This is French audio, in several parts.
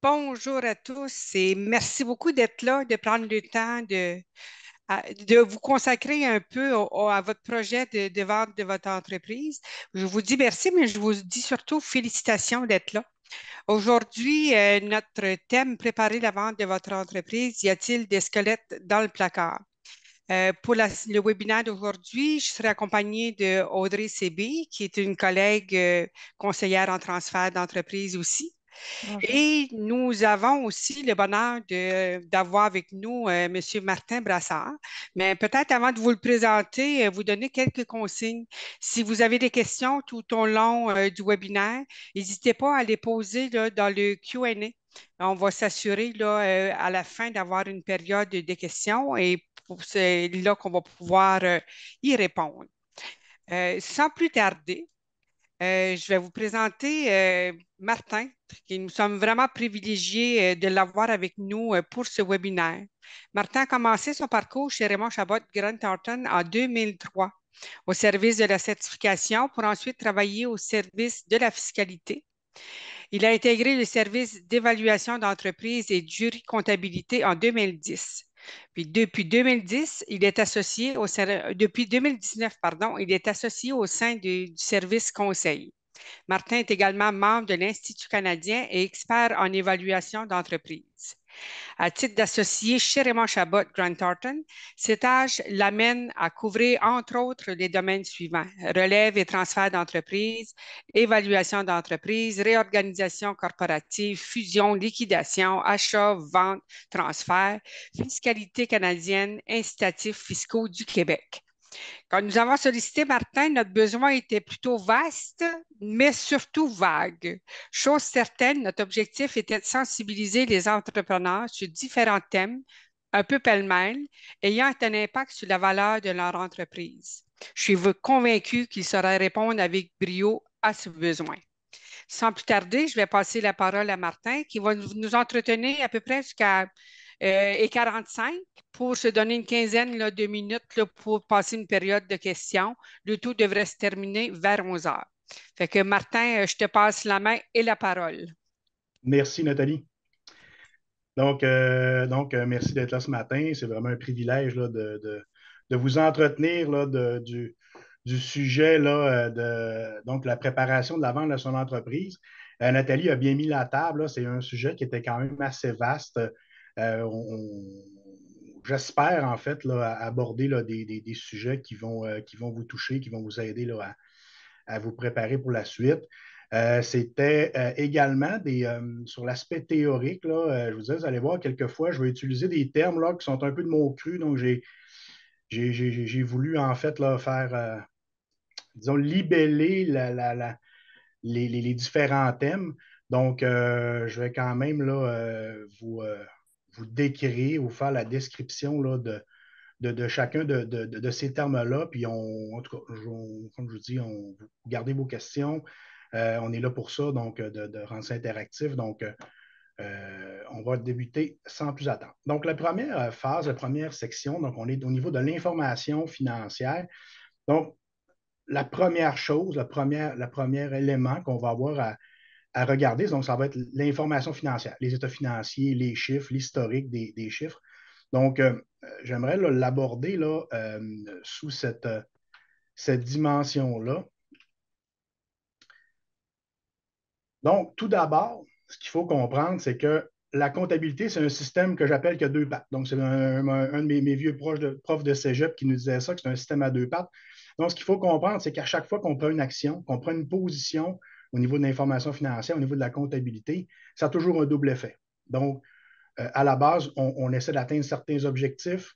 Bonjour à tous et merci beaucoup d'être là, de prendre le temps de vous consacrer un peu à votre projet de vente de votre entreprise. Je vous dis merci, mais je vous dis surtout félicitations d'être là. Aujourd'hui, notre thème, préparer la vente de votre entreprise, y a-t-il des squelettes dans le placard? Pour le webinaire d'aujourd'hui, je serai accompagnée de Audrey Sébi, qui est une collègue conseillère en transfert d'entreprise aussi. Bonjour. Et nous avons aussi le bonheur d'avoir avec nous M. Martin Brassard. Mais peut-être avant de vous le présenter, vous donner quelques consignes. Si vous avez des questions tout au long du webinaire, n'hésitez pas à les poser là, dans le Q&A. On va s'assurer là, à la fin d'avoir une période de questions et c'est là qu'on va pouvoir y répondre. Sans plus tarder, je vais vous présenter Martin, qui nous sommes vraiment privilégiés de l'avoir avec nous pour ce webinaire. Martin a commencé son parcours chez Raymond Chabot Grant Thornton en 2003 au service de la certification pour ensuite travailler au service de la fiscalité. Il a intégré le service d'évaluation d'entreprise et de jury comptabilité en 2010. Puis depuis 2010, depuis 2019, pardon, il est associé au sein du service conseil. Martin est également membre de l'Institut canadien et expert en évaluation d'entreprise. À titre d'associé chez Raymond Chabot Grant Thornton, cet âge l'amène à couvrir entre autres les domaines suivants: relève et transfert d'entreprise, évaluation d'entreprise, réorganisation corporative, fusion, liquidation, achat, vente, transfert, fiscalité canadienne, incitatifs fiscaux du Québec. Quand nous avons sollicité Martin, notre besoin était plutôt vaste, mais surtout vague. Chose certaine, notre objectif était de sensibiliser les entrepreneurs sur différents thèmes, un peu pêle-mêle, ayant un impact sur la valeur de leur entreprise. Je suis convaincu qu'il saura répondre avec brio à ce besoin. Sans plus tarder, je vais passer la parole à Martin qui va nous entretenir à peu près jusqu'à 45 pour se donner une quinzaine là, de minutes là, pour passer une période de questions. Le tout devrait se terminer vers 11 heures. Fait que Martin, je te passe la main et la parole. Merci, Nathalie. Merci d'être là ce matin. C'est vraiment un privilège là, de vous entretenir là, du sujet là, donc la préparation de la vente de son entreprise. Nathalie a bien mis la table. Là. C'est un sujet qui était quand même assez vaste. J'espère en fait là, aborder là, des sujets qui vont vous toucher, qui vont vous aider là, à vous préparer pour la suite. C'était également sur l'aspect théorique, là, je vous disais, vous allez voir, quelquefois, je vais utiliser des termes là, qui sont un peu de mon cru, donc j'ai voulu en fait là, faire, disons, libeller les différents thèmes. Donc, je vais quand même là, vous décrire, vous faire la description là, de chacun de ces termes-là. Puis, en tout cas, comme je vous dis, vous gardez vos questions. On est là pour ça, donc de rendre ça interactif. Donc, on va débuter sans plus attendre. Donc, la première phase, la première section, donc on est au niveau de l'information financière. Donc, la première chose, le premier élément qu'on va avoir à regarder, donc ça va être l'information financière, les états financiers, les chiffres, l'historique des chiffres. Donc, j'aimerais l'aborder là, sous cette dimension-là. Donc, tout d'abord, ce qu'il faut comprendre, c'est que la comptabilité, c'est un système que j'appelle qui a deux pattes. Donc, c'est un de mes vieux profs de cégep qui nous disait ça, que c'est un système à deux pattes. Donc, ce qu'il faut comprendre, c'est qu'à chaque fois qu'on prend une action, qu'on prend une position au niveau de l'information financière, au niveau de la comptabilité, ça a toujours un double effet. Donc, à la base, on essaie d'atteindre certains objectifs,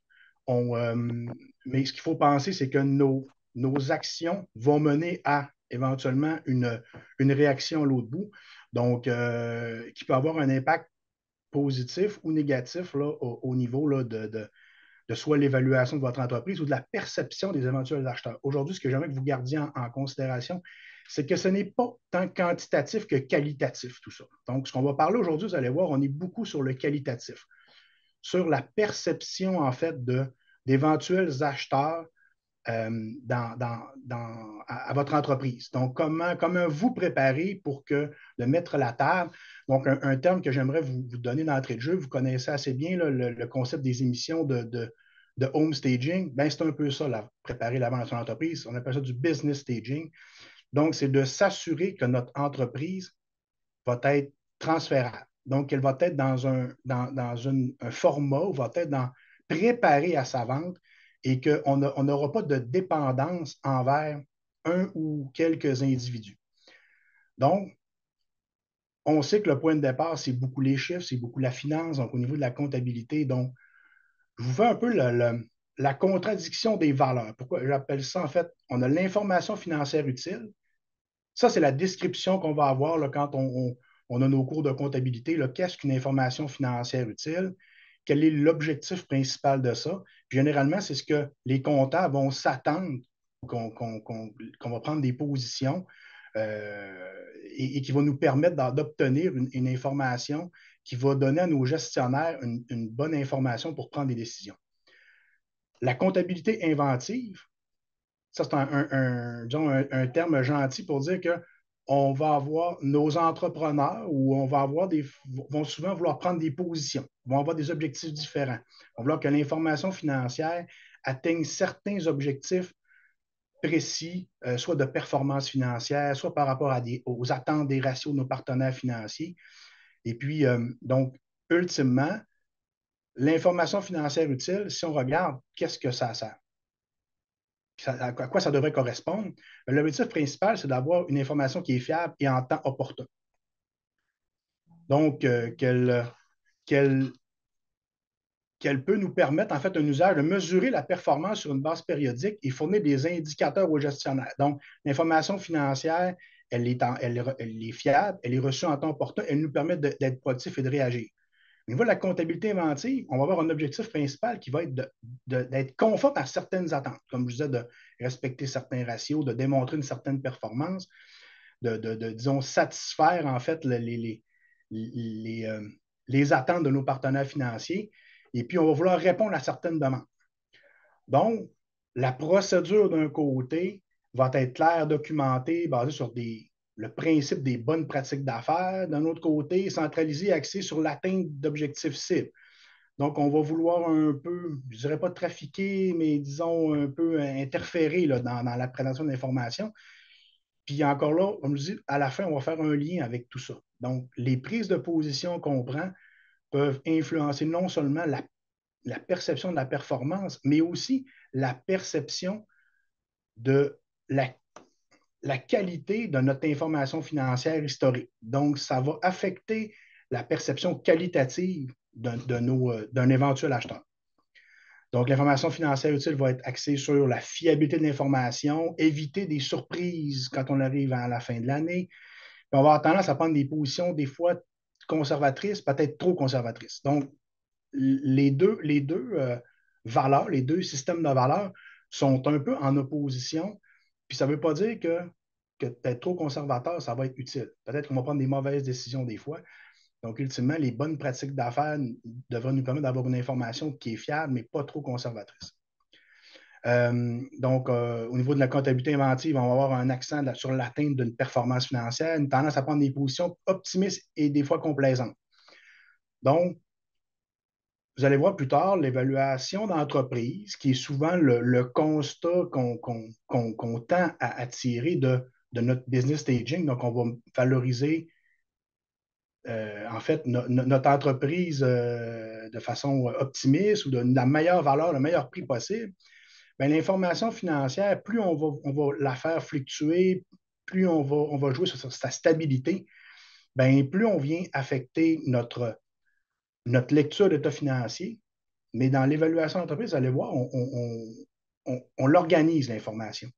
mais ce qu'il faut penser, c'est que nos actions vont mener à éventuellement une réaction à l'autre bout, donc qui peut avoir un impact positif ou négatif là, au niveau là, de soit l'évaluation de votre entreprise ou de la perception des éventuels acheteurs. Aujourd'hui, ce que j'aimerais que vous gardiez en considération, c'est que ce n'est pas tant quantitatif que qualitatif, tout ça. Donc, ce qu'on va parler aujourd'hui, vous allez voir, on est beaucoup sur le qualitatif, sur la perception, en fait, d'éventuels acheteurs à votre entreprise. Donc, comment vous préparer pour que de mettre la table. Donc, un terme que j'aimerais vous donner d'entrée de jeu, vous connaissez assez bien là, le concept des émissions de home staging. Ben, c'est un peu ça, là, préparer l'avant de son entreprise. On appelle ça du business staging. Donc, c'est de s'assurer que notre entreprise va être transférable. Donc, elle va être un format ou va être préparée à sa vente et qu'on n'aura pas de dépendance envers un ou quelques individus. Donc, on sait que le point de départ, c'est beaucoup les chiffres, c'est beaucoup la finance, donc au niveau de la comptabilité. Donc, je vous fais un peu la contradiction des valeurs. Pourquoi j'appelle ça, en fait, on a l'information financière utile. Ça, c'est la description qu'on va avoir là, quand on a nos cours de comptabilité. Qu'est-ce qu'une information financière utile? Quel est l'objectif principal de ça? Puis, généralement, c'est ce que les comptables vont s'attendre qu'on va prendre des positions et qui va nous permettre d'obtenir une information qui va donner à nos gestionnaires une bonne information pour prendre des décisions. La comptabilité inventive, ça, c'est un terme gentil pour dire qu'on va avoir nos entrepreneurs ou on va avoir vont souvent vouloir prendre des positions, vont avoir des objectifs différents. On va vouloir que l'information financière atteigne certains objectifs précis, soit de performance financière, soit par rapport aux attentes des ratios de nos partenaires financiers. Et puis, donc, ultimement, l'information financière utile, si on regarde, qu'est-ce que ça sert? À quoi ça devrait correspondre? L'objectif principal, c'est d'avoir une information qui est fiable et en temps opportun. Donc, qu'elle peut nous permettre, en fait, un usage de mesurer la performance sur une base périodique et fournir des indicateurs aux gestionnaires. Donc, l'information financière, elle est fiable, elle est reçue en temps opportun, elle nous permet d'être productif et de réagir. Au niveau de la comptabilité inventive, on va avoir un objectif principal qui va être d'être conforme à certaines attentes, comme je disais, de respecter certains ratios, de démontrer une certaine performance, disons, satisfaire en fait les attentes de nos partenaires financiers. Et puis, on va vouloir répondre à certaines demandes. Donc, la procédure d'un côté va être claire, documentée, basée sur le principe des bonnes pratiques d'affaires. D'un autre côté, centralisée et axée sur l'atteinte d'objectifs cibles. Donc, on va vouloir un peu, je ne dirais pas trafiquer, mais disons un peu interférer là, dans la présentation de l'information. Puis encore là, comme je dis, à la fin, on va faire un lien avec tout ça. Donc, les prises de position qu'on prend peuvent influencer non seulement la perception de la performance, mais aussi la perception de la qualité de notre information financière historique. Donc, ça va affecter la perception qualitative d'un éventuel acheteur. Donc, l'information financière utile va être axée sur la fiabilité de l'information, éviter des surprises quand on arrive à la fin de l'année. On va avoir tendance à prendre des positions des fois conservatrices, peut-être trop conservatrices. Donc, les deux valeurs, les deux systèmes de valeurs sont un peu en opposition. Puis ça ne veut pas dire que d'être trop conservateur, ça va être utile. Peut-être qu'on va prendre des mauvaises décisions des fois. Donc, ultimement, les bonnes pratiques d'affaires devraient nous permettre d'avoir une information qui est fiable, mais pas trop conservatrice. Donc, au niveau de la comptabilité inventive, on va avoir un accent sur l'atteinte d'une performance financière, une tendance à prendre des positions optimistes et des fois complaisantes. Donc, vous allez voir plus tard l'évaluation d'entreprise, qui est souvent le constat qu'on tend à tirer de notre business staging. Donc, on va valoriser en fait notre entreprise de façon optimiste ou de la meilleure valeur, le meilleur prix possible. Bien, l'information financière, plus on va la faire fluctuer, plus on va jouer sur sa stabilité, bien, plus on vient affecter notre lecture d'état financier. Mais dans l'évaluation d'entreprise, vous allez voir, on l'organise, l'information.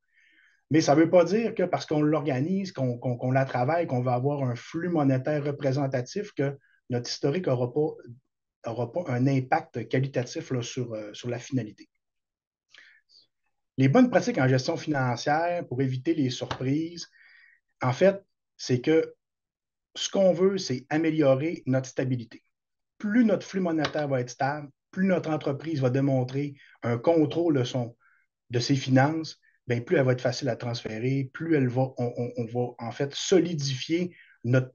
Mais ça ne veut pas dire que parce qu'on l'organise, qu'on la travaille, qu'on va avoir un flux monétaire représentatif, que notre historique n'aura pas un impact qualitatif là, sur la finalité. Les bonnes pratiques en gestion financière pour éviter les surprises, en fait, c'est que ce qu'on veut, c'est améliorer notre stabilité. Plus notre flux monétaire va être stable, plus notre entreprise va démontrer un contrôle de ses finances, bien, plus elle va être facile à transférer, plus on va en fait solidifier notre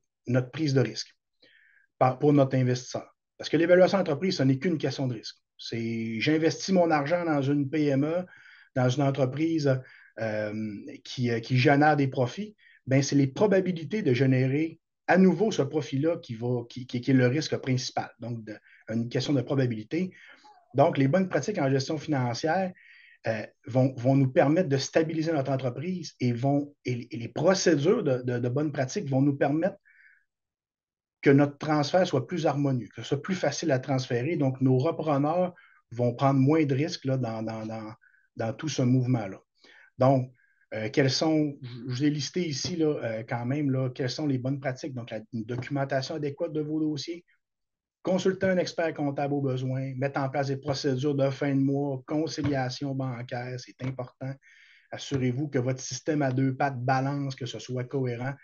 prise de risque pour notre investisseur. Parce que l'évaluation d'entreprise, ce n'est qu'une question de risque. C'est j'investis mon argent dans une PME, dans une entreprise qui génère des profits, ben c'est les probabilités de générer à nouveau ce profit-là qui est le risque principal. Donc, une question de probabilité. Donc, les bonnes pratiques en gestion financière vont nous permettre de stabiliser notre entreprise et les procédures de bonnes pratiques vont nous permettre que notre transfert soit plus harmonieux, que ce soit plus facile à transférer. Donc, nos repreneurs vont prendre moins de risques là, dans tout ce mouvement-là. Donc, je vous ai listé ici là, quand même, là, quelles sont les bonnes pratiques. Donc, une documentation adéquate de vos dossiers, consulter un expert comptable au besoin, mettre en place des procédures de fin de mois, conciliation bancaire, c'est important. Assurez-vous que votre système à deux pattes balance, que ce soit cohérent,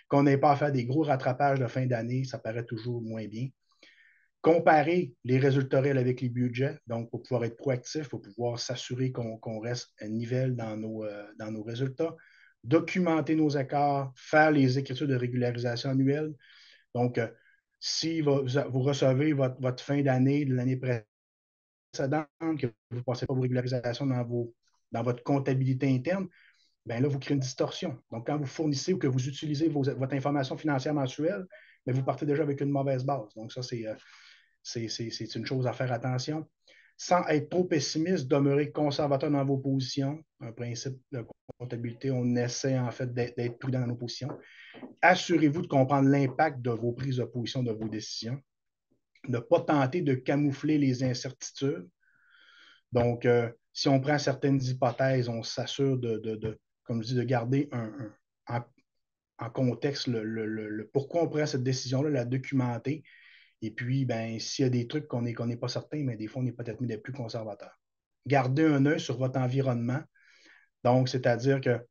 qu'on n'ait pas à faire des gros rattrapages de fin d'année, ça paraît toujours moins bien. Comparer les résultats réels avec les budgets, donc pour pouvoir être proactif, pour pouvoir s'assurer qu'on reste à niveau dans nos résultats. Documenter nos écarts, faire les écritures de régularisation annuelle. Donc, si vous recevez votre fin d'année de l'année précédente, que vous ne passez pas vos régularisations dans votre comptabilité interne, bien là, vous créez une distorsion. Donc, quand vous fournissez ou que vous utilisez votre information financière mensuelle, bien, vous partez déjà avec une mauvaise base. Donc, ça, c'est une chose à faire attention. Sans être trop pessimiste, demeurer conservateur dans vos positions. Un principe de comptabilité, on essaie en fait d'être prudent dans nos positions. Assurez-vous de comprendre l'impact de vos prises de position, de vos décisions. Ne pas tenter de camoufler les incertitudes. Donc, si on prend certaines hypothèses, on s'assure comme je dis, de garder en contexte le pourquoi on prend cette décision-là, la documenter. Et puis, ben, s'il y a des trucs qu'on n'est pas certain, mais des fois, on est peut-être mis des plus conservateurs. Gardez un œil sur votre environnement. Donc, c'est-à-dire que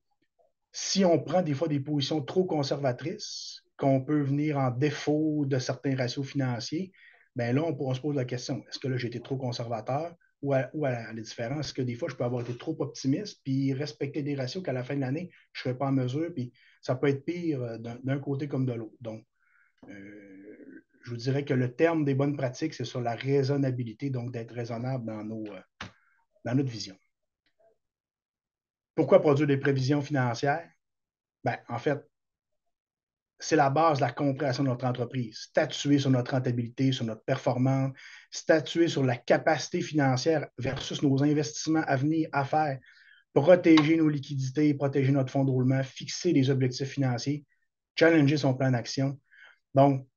si on prend des fois des positions trop conservatrices, qu'on peut venir en défaut de certains ratios financiers, bien là, on se pose la question, est-ce que là, j'ai été trop conservateur ou à la différence, est-ce que des fois, je peux avoir été trop optimiste puis respecter des ratios qu'à la fin de l'année, je ne serai pas en mesure, puis ça peut être pire d'un côté comme de l'autre. Donc, je vous dirais que le terme des bonnes pratiques, c'est sur la raisonnabilité, donc d'être raisonnable dans notre vision. Pourquoi produire des prévisions financières? Ben, en fait, c'est la base de la compréhension de notre entreprise. Statuer sur notre rentabilité, sur notre performance, statuer sur la capacité financière versus nos investissements à venir à faire, protéger nos liquidités, protéger notre fonds de roulement, fixer des objectifs financiers, challenger son plan d'action. Donc,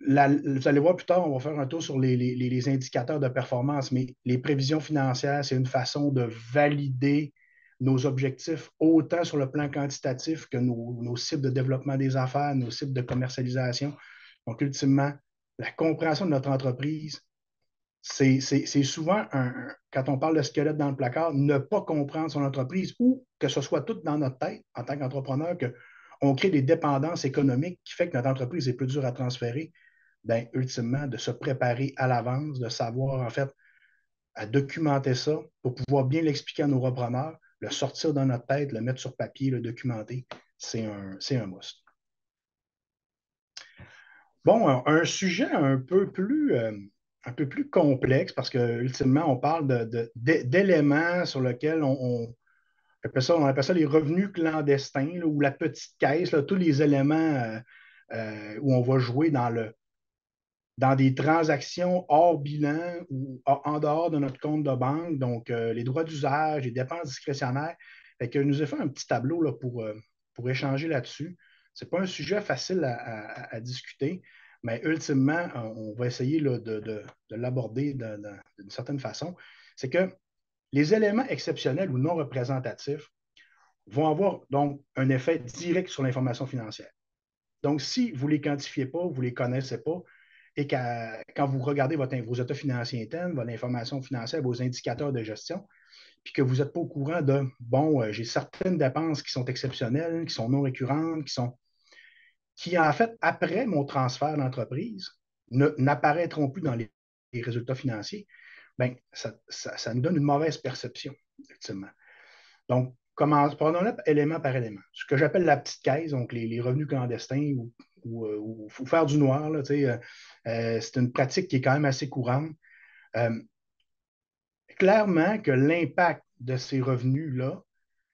vous allez voir plus tard, on va faire un tour sur les indicateurs de performance, mais les prévisions financières, c'est une façon de valider nos objectifs, autant sur le plan quantitatif que nos cibles de développement des affaires, nos cibles de commercialisation. Donc, ultimement, la compréhension de notre entreprise, c'est souvent, quand on parle de squelette dans le placard, ne pas comprendre son entreprise ou que ce soit tout dans notre tête en tant qu'entrepreneur, qu'on crée des dépendances économiques qui fait que notre entreprise est plus dure à transférer. Bien, ultimement, de se préparer à l'avance, de savoir, en fait, à documenter ça pour pouvoir bien l'expliquer à nos repreneurs, le sortir dans notre tête, le mettre sur papier, le documenter, c'est un must. Bon, un sujet un peu plus complexe parce que ultimement, on parle d'éléments sur lesquels on appelle ça les revenus clandestins là, ou la petite caisse, là, tous les éléments où on va jouer dans des transactions hors bilan ou en dehors de notre compte de banque, donc les droits d'usage, les dépenses discrétionnaires. Fait que je nous ai fait un petit tableau là, pour échanger là-dessus. Ce n'est pas un sujet facile à discuter, mais ultimement, on va essayer là, de l'aborder d'une certaine façon. C'est que les éléments exceptionnels ou non représentatifs vont avoir donc un effet direct sur l'information financière. Donc, si vous ne les quantifiez pas, vous ne les connaissez pas, et quand vous regardez vos états financiers internes, votre information financière, vos indicateurs de gestion, puis que vous n'êtes pas au courant de, bon, j'ai certaines dépenses qui sont exceptionnelles, qui sont non récurrentes, qui en fait, après mon transfert d'entreprise, n'apparaîtront plus dans les résultats financiers, ben, ça nous donne une mauvaise perception, effectivement. Donc, prenons-le élément par élément. Ce que j'appelle la petite caisse, donc les revenus clandestins ou faire du noir, là, c'est une pratique qui est quand même assez courante. Euh, Clairement que l'impact de ces revenus-là,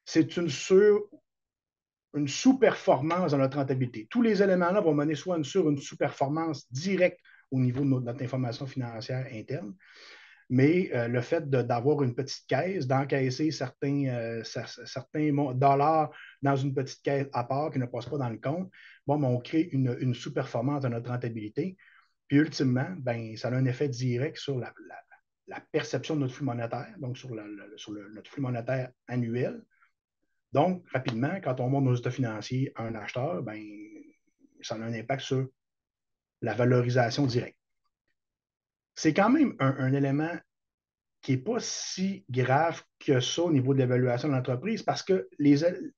c'est une sous-performance dans notre rentabilité. Tous les éléments-là vont mener soit une sous-performance directe au niveau de notre information financière interne, mais le fait d'avoir une petite caisse, d'encaisser certains dollars dans une petite caisse à part qui ne passe pas dans le compte, bon, ben, on crée une sous-performance de notre rentabilité. Puis ultimement, ben, ça a un effet direct sur la perception de notre flux monétaire, donc notre flux monétaire annuel. Donc, rapidement, quand on monte nos états financiers à un acheteur, ben, ça a un impact sur la valorisation directe. C'est quand même un élément qui n'est pas si grave que ça au niveau de l'évaluation de l'entreprise parce que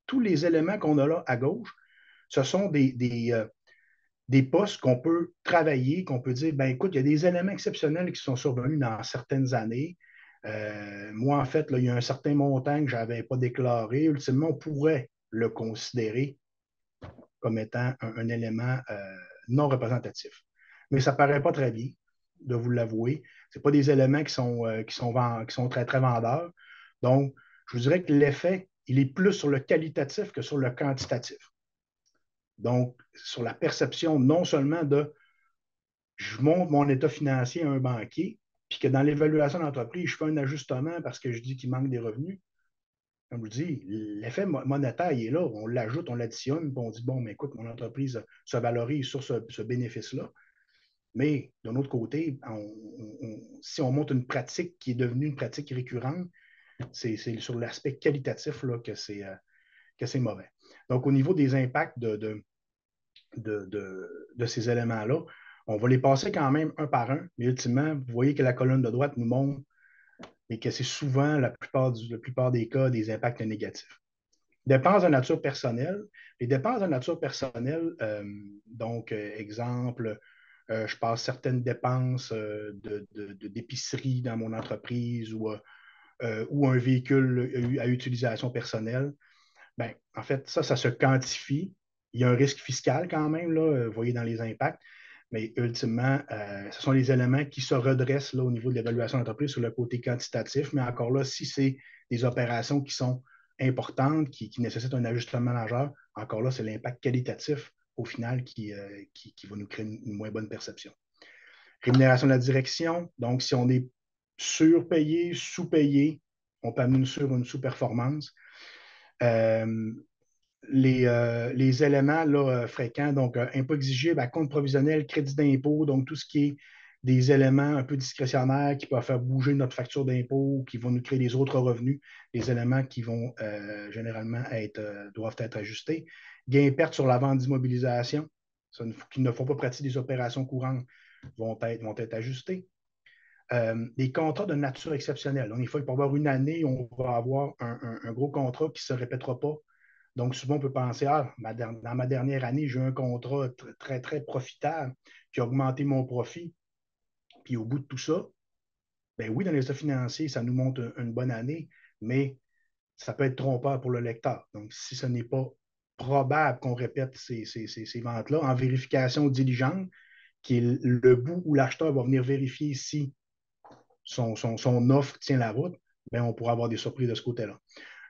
tous les éléments qu'on a là à gauche, ce sont des postes qu'on peut travailler, qu'on peut dire, ben écoute, il y a des éléments exceptionnels qui sont survenus dans certaines années. Moi, en fait, là, il y a un certain montant que je n'avais pas déclaré. Ultimement, on pourrait le considérer comme étant un élément non représentatif. Mais ça ne paraît pas très bien, de vous l'avouer. Ce pas des éléments qui sont très, très vendeurs. Donc, je vous dirais que l'effet, il est plus sur le qualitatif que sur le quantitatif. Donc, sur la perception non seulement de je montre mon état financier à un banquier, puis que dans l'évaluation d'entreprise, je fais un ajustement parce que je dis qu'il manque des revenus. Comme je vous dis, l'effet monétaire, il est là. On l'ajoute, on l'additionne, puis on dit, bon, mais écoute, mon entreprise se valorise sur ce bénéfice-là. Mais d'un autre côté, si on monte une pratique qui est devenue une pratique récurrente, c'est sur l'aspect qualitatif là, que c'est mauvais. Donc, au niveau des impacts de ces éléments-là, on va les passer quand même un par un, mais ultimement, vous voyez que la colonne de droite nous montre et que c'est souvent, la plupart des cas, des impacts négatifs. Dépenses de nature personnelle. Les dépenses de nature personnelle, donc, exemple, je passe certaines dépenses d'épicerie dans mon entreprise ou un véhicule à utilisation personnelle. Ben, en fait, ça se quantifie. Il y a un risque fiscal quand même, là, vous voyez dans les impacts, mais ultimement, ce sont les éléments qui se redressent là, au niveau de l'évaluation d'entreprise sur le côté quantitatif. Mais encore là, si c'est des opérations qui sont importantes, qui nécessitent un ajustement majeur, encore là, c'est l'impact qualitatif au final qui va nous créer une moins bonne perception. Rémunération de la direction, donc si on est surpayé, sous-payé, on peut amener sur une sous-performance. Les éléments là, fréquents, donc impôt exigé, compte provisionnel, crédit d'impôt, donc tout ce qui est des éléments un peu discrétionnaires qui peuvent faire bouger notre facture d'impôt, qui vont nous créer des autres revenus, des éléments qui vont généralement doivent être ajustés. Gains-pertes sur la vente d'immobilisation, qui ne font pas partie des opérations courantes, vont être ajustés. Des contrats de nature exceptionnelle. Donc, il faut avoir une année où on va avoir un gros contrat qui ne se répétera pas. Donc, souvent, on peut penser, dans ma dernière année, j'ai eu un contrat très, très profitable qui a augmenté mon profit. Puis au bout de tout ça, ben oui, dans les états financiers, ça nous montre une bonne année, mais ça peut être trompeur pour le lecteur. Donc, si ce n'est pas probable qu'on répète ces ventes-là en vérification diligente, qui est le bout où l'acheteur va venir vérifier si son offre tient la route, ben on pourra avoir des surprises de ce côté-là.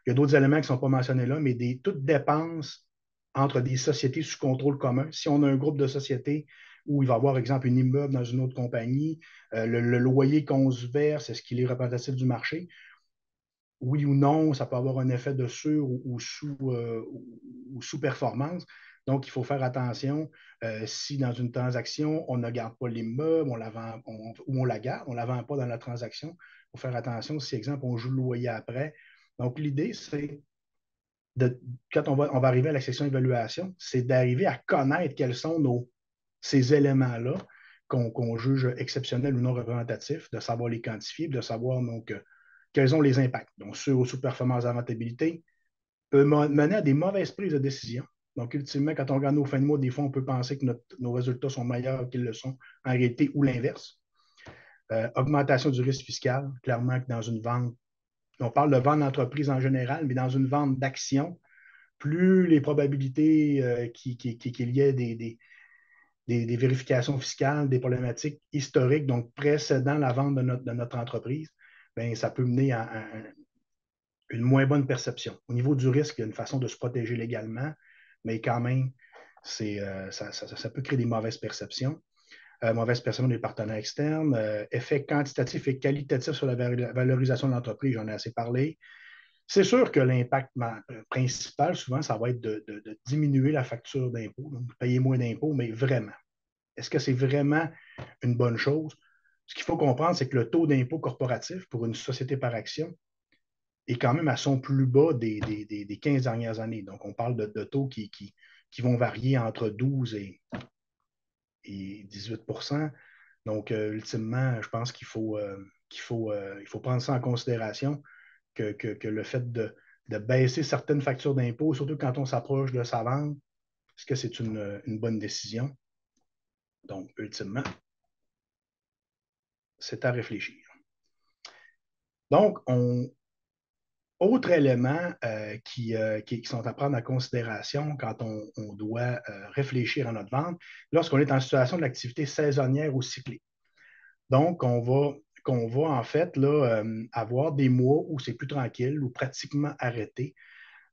Il y a d'autres éléments qui ne sont pas mentionnés là, mais toutes dépenses entre des sociétés sous contrôle commun. Si on a un groupe de sociétés où il va y avoir, exemple, un immeuble dans une autre compagnie, le loyer qu'on se verse, est-ce qu'il est représentatif du marché? Oui ou non, ça peut avoir un effet de sur ou sous-performance. Donc, il faut faire attention si dans une transaction, on ne garde pas l'immeuble, on la vend, ou on la garde, on ne la vend pas dans la transaction. Il faut faire attention si, exemple, on joue le loyer après. Donc, l'idée, c'est quand on va arriver à la section évaluation, c'est d'arriver à connaître quels sont ces éléments-là qu'on juge exceptionnels ou non représentatifs, de savoir les quantifier, de savoir donc quels ont les impacts. Donc, sur sous-performance à rentabilité, peut mener à des mauvaises prises de décision. Donc, ultimement, quand on regarde nos fins de mois, des fois, on peut penser que nos résultats sont meilleurs qu'ils le sont en réalité ou l'inverse. Augmentation du risque fiscal, clairement que dans une vente, on parle de vente d'entreprise en général, mais dans une vente d'actions, plus les probabilités qu'il y ait des vérifications fiscales, des problématiques historiques, donc précédant la vente de notre entreprise, bien, ça peut mener à une moins bonne perception. Au niveau du risque, il y a une façon de se protéger légalement, mais quand même, ça peut créer des mauvaises perceptions. Mauvaise perception des partenaires externes, effet quantitatif et qualitatif sur la valorisation de l'entreprise, j'en ai assez parlé. C'est sûr que l'impact principal, souvent, ça va être de diminuer la facture d'impôt, donc payer moins d'impôts, mais vraiment. Est-ce que c'est vraiment une bonne chose? Ce qu'il faut comprendre, c'est que le taux d'impôt corporatif pour une société par action est quand même à son plus bas des 15 dernières années. Donc, on parle de taux qui vont varier entre 12 et 18. Donc, ultimement, je pense il faut prendre ça en considération, que le fait de baisser certaines factures d'impôt, surtout quand on s'approche de sa vente, est-ce que c'est une bonne décision? Donc, ultimement, c'est à réfléchir. Donc, autre élément qui sont à prendre en considération quand on doit réfléchir à notre vente, lorsqu'on est en situation d'activité saisonnière ou cyclique. Donc, qu'on va en fait là, avoir des mois où c'est plus tranquille ou pratiquement arrêté.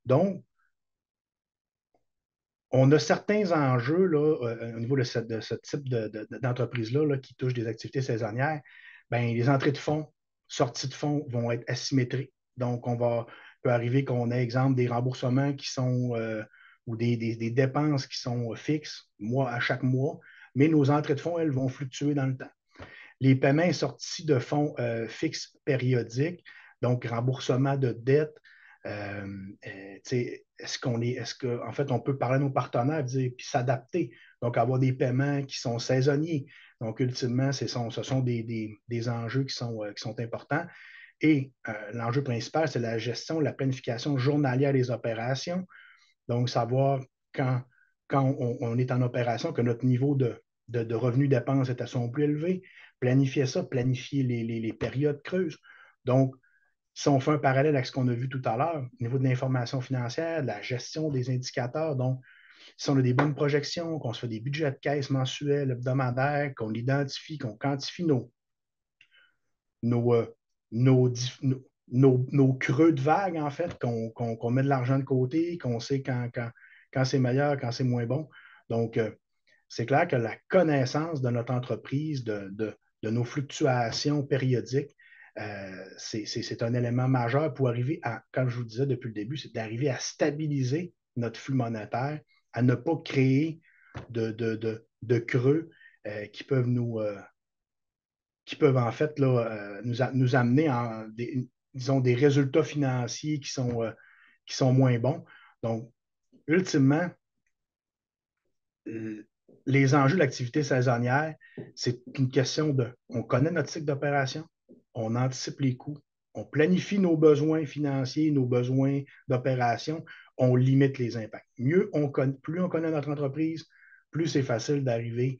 Donc, on a certains enjeux là, au niveau de ce type d'entreprise-là là, qui touche des activités saisonnières. Bien, les entrées de fonds, sorties de fonds vont être asymétriques. Donc, peut arriver qu'on ait, exemple, des remboursements qui sont ou des dépenses qui sont fixes à chaque mois, mais nos entrées de fonds, elles, vont fluctuer dans le temps. Les paiements et sorties de fonds fixes périodiques, donc remboursement de dettes. Est-ce qu'en fait, on peut parler à nos partenaires puis s'adapter, donc avoir des paiements qui sont saisonniers. Donc, ultimement, ce sont des enjeux qui sont importants. Et l'enjeu principal, c'est la gestion, la planification journalière des opérations. Donc, savoir quand on est en opération, que notre niveau de revenus dépenses est à son plus élevé, planifier ça, planifier les périodes creuses. Donc, si on fait un parallèle avec ce qu'on a vu tout à l'heure, au niveau de l'information financière, de la gestion des indicateurs, donc, si on a des bonnes projections, qu'on se fait des budgets de caisse mensuels, hebdomadaires, qu'on identifie, qu'on quantifie nos, euh, nos, nos creux de vague, en fait, qu'on met de l'argent de côté, qu'on sait quand c'est meilleur, quand c'est moins bon. Donc, c'est clair que la connaissance de notre entreprise, de nos fluctuations périodiques, c'est un élément majeur pour arriver à, comme je vous disais depuis le début, c'est d'arriver à stabiliser notre flux monétaire, à ne pas créer de creux qui peuvent en fait là, nous amener en disons, des résultats financiers qui sont moins bons. Donc, ultimement, les enjeux de l'activité saisonnière, c'est une question on connaît notre cycle d'opération, on anticipe les coûts, on planifie nos besoins financiers, nos besoins d'opération, on limite les impacts. Plus on connaît notre entreprise, plus c'est facile d'arriver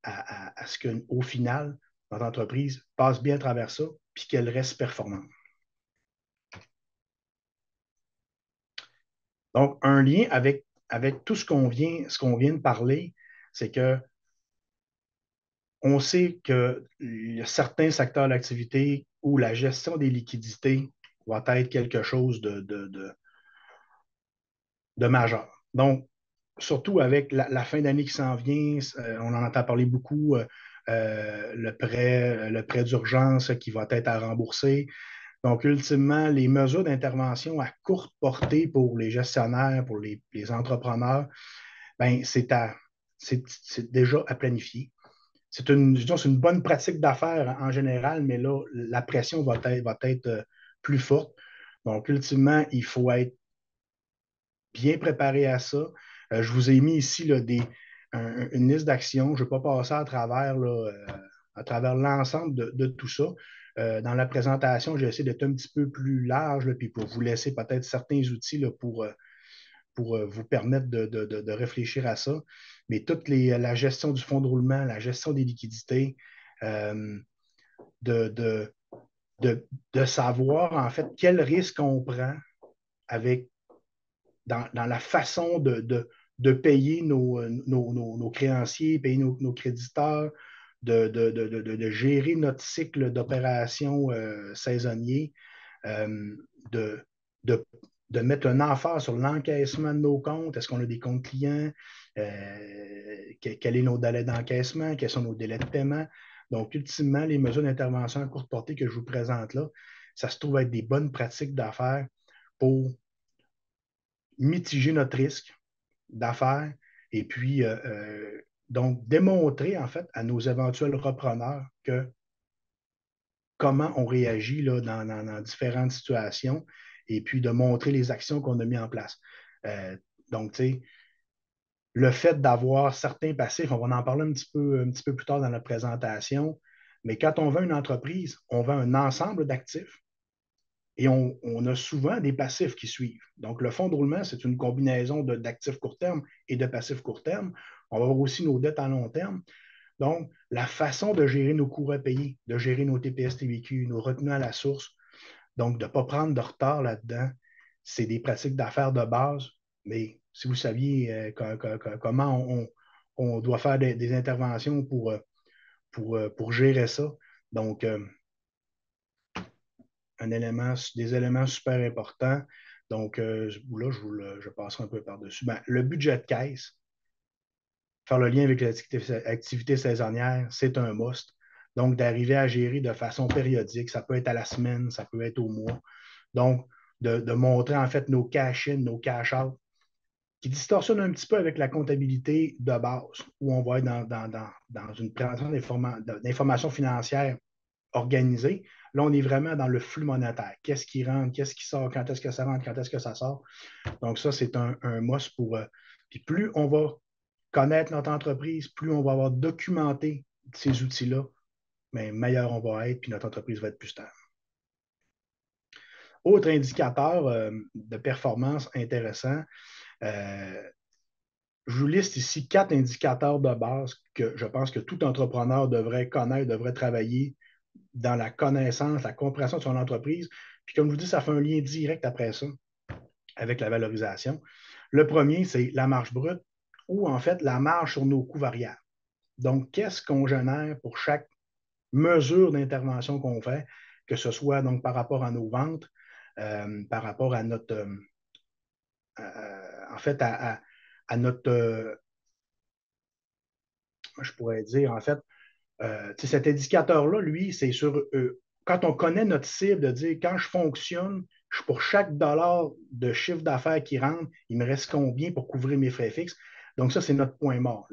à ce qu'au final, notre entreprise passe bien à travers ça, puis qu'elle reste performante. Donc, un lien avec tout ce qu'on vient de parler, c'est que on sait qu'il y a certains secteurs d'activité où la gestion des liquidités va être quelque chose de majeur. Donc, surtout avec la fin d'année qui s'en vient, on en entend parler beaucoup, le prêt d'urgence qui va être à rembourser. Donc, ultimement, les mesures d'intervention à courte portée pour les gestionnaires, pour les entrepreneurs, ben, c'est déjà à planifier. C'est une bonne pratique d'affaires en général, mais là, la pression va être plus forte. Donc, ultimement, il faut être bien préparé à ça. Je vous ai mis ici là, une liste d'actions. Je ne vais pas passer à travers l'ensemble de tout ça. Dans la présentation, j'ai essayé d'être un petit peu plus large, là, puis pour vous laisser peut-être certains outils là, pour vous permettre de réfléchir à ça. Mais la gestion du fonds de roulement, la gestion des liquidités, de, de, de savoir, en fait, quel risque on prend avec, dans la façon de payer nos créanciers, payer nos créditeurs, de gérer notre cycle d'opération saisonnier, euh, de, de, de mettre un emphase sur l'encaissement de nos comptes. Est-ce qu'on a des comptes clients? Quel est nos délais d'encaissement? Quels sont nos délais de paiement? Donc, ultimement, les mesures d'intervention à courte portée que je vous présente là, ça se trouve être des bonnes pratiques d'affaires pour mitiger notre risque d'affaires et puis donc démontrer en fait à nos éventuels repreneurs que comment on réagit là, dans différentes situations et puis de montrer les actions qu'on a mises en place. Donc, tu sais, le fait d'avoir certains passifs, on va en parler un petit peu plus tard dans la présentation, mais quand on vend une entreprise, on vend un ensemble d'actifs et on a souvent des passifs qui suivent. Donc, le fonds de roulement, c'est une combinaison d'actifs court terme et de passifs court terme. On va avoir aussi nos dettes à long terme. Donc, la façon de gérer nos coûts à payer, de gérer nos TPS, TVQ, nos retenues à la source, donc de ne pas prendre de retard là-dedans, c'est des pratiques d'affaires de base. Mais si vous saviez comment on doit faire des interventions pour gérer ça, donc des éléments super importants. Donc, là, je passerai un peu par-dessus. Ben, le budget de caisse, faire le lien avec l'activité saisonnière, c'est un must. Donc, d'arriver à gérer de façon périodique, ça peut être à la semaine, ça peut être au mois. Donc, de montrer en fait nos cash-in, nos cash-out, qui distorsionnent un petit peu avec la comptabilité de base, où on va être dans une présentation d'informations financières organisée. Là, on est vraiment dans le flux monétaire. Qu'est-ce qui rentre, qu'est-ce qui sort, quand est-ce que ça rentre, quand est-ce que ça sort. Donc, ça, c'est un must pour. Puis plus on va connaître notre entreprise, plus on va avoir documenté ces outils-là, mais meilleur on va être, puis notre entreprise va être plus stable. Autre indicateur de performance intéressant, je vous liste ici 4 indicateurs de base que je pense que tout entrepreneur devrait connaître, devrait travailler dans la connaissance, la compréhension de son entreprise. Puis comme je vous dis, ça fait un lien direct après ça avec la valorisation. Le premier, c'est la marge brute ou en fait la marge sur nos coûts variables. Donc, qu'est-ce qu'on génère pour chaque mesure d'intervention qu'on fait, que ce soit donc par rapport à nos ventes, par rapport à notre, en fait, à notre, je pourrais dire, en fait, cet indicateur-là, lui, c'est sur, quand on connaît notre cible, de dire, quand je fonctionne, pour chaque dollar de chiffre d'affaires qui rentre, il me reste combien pour couvrir mes frais fixes. Donc, ça, c'est notre point mort.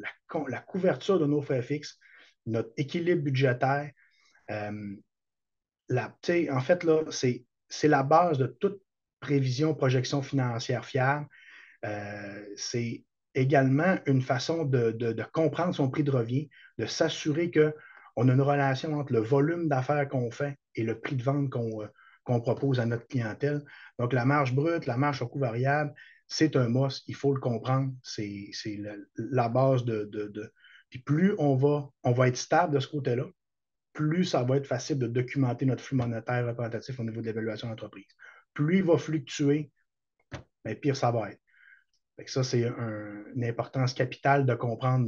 La couverture de nos frais fixes, notre équilibre budgétaire, en fait, là, c'est la base de toute prévision, projection financière fiable. C'est également une façon de comprendre son prix de revient, de s'assurer qu'on a une relation entre le volume d'affaires qu'on fait et le prix de vente qu'on propose à notre clientèle. Donc, la marge brute, la marge sur coût variable, c'est un must, il faut le comprendre. C'est la base Puis plus on va être stable de ce côté-là, plus ça va être facile de documenter notre flux monétaire représentatif au niveau de l'évaluation d'entreprise. Plus il va fluctuer, bien, pire ça va être. Ça, c'est une importance capitale de comprendre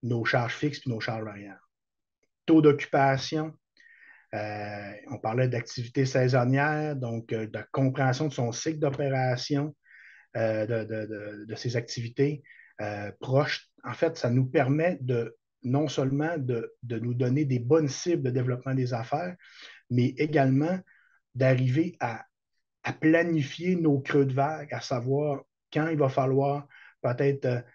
nos charges fixes et nos charges variables. Taux d'occupation, on parlait d'activité saisonnière, donc de compréhension de son cycle d'opération, de ses activités proches. En fait, ça nous permet non seulement de nous donner des bonnes cibles de développement des affaires, mais également d'arriver à planifier nos creux de vague, à savoir quand il va falloir peut-être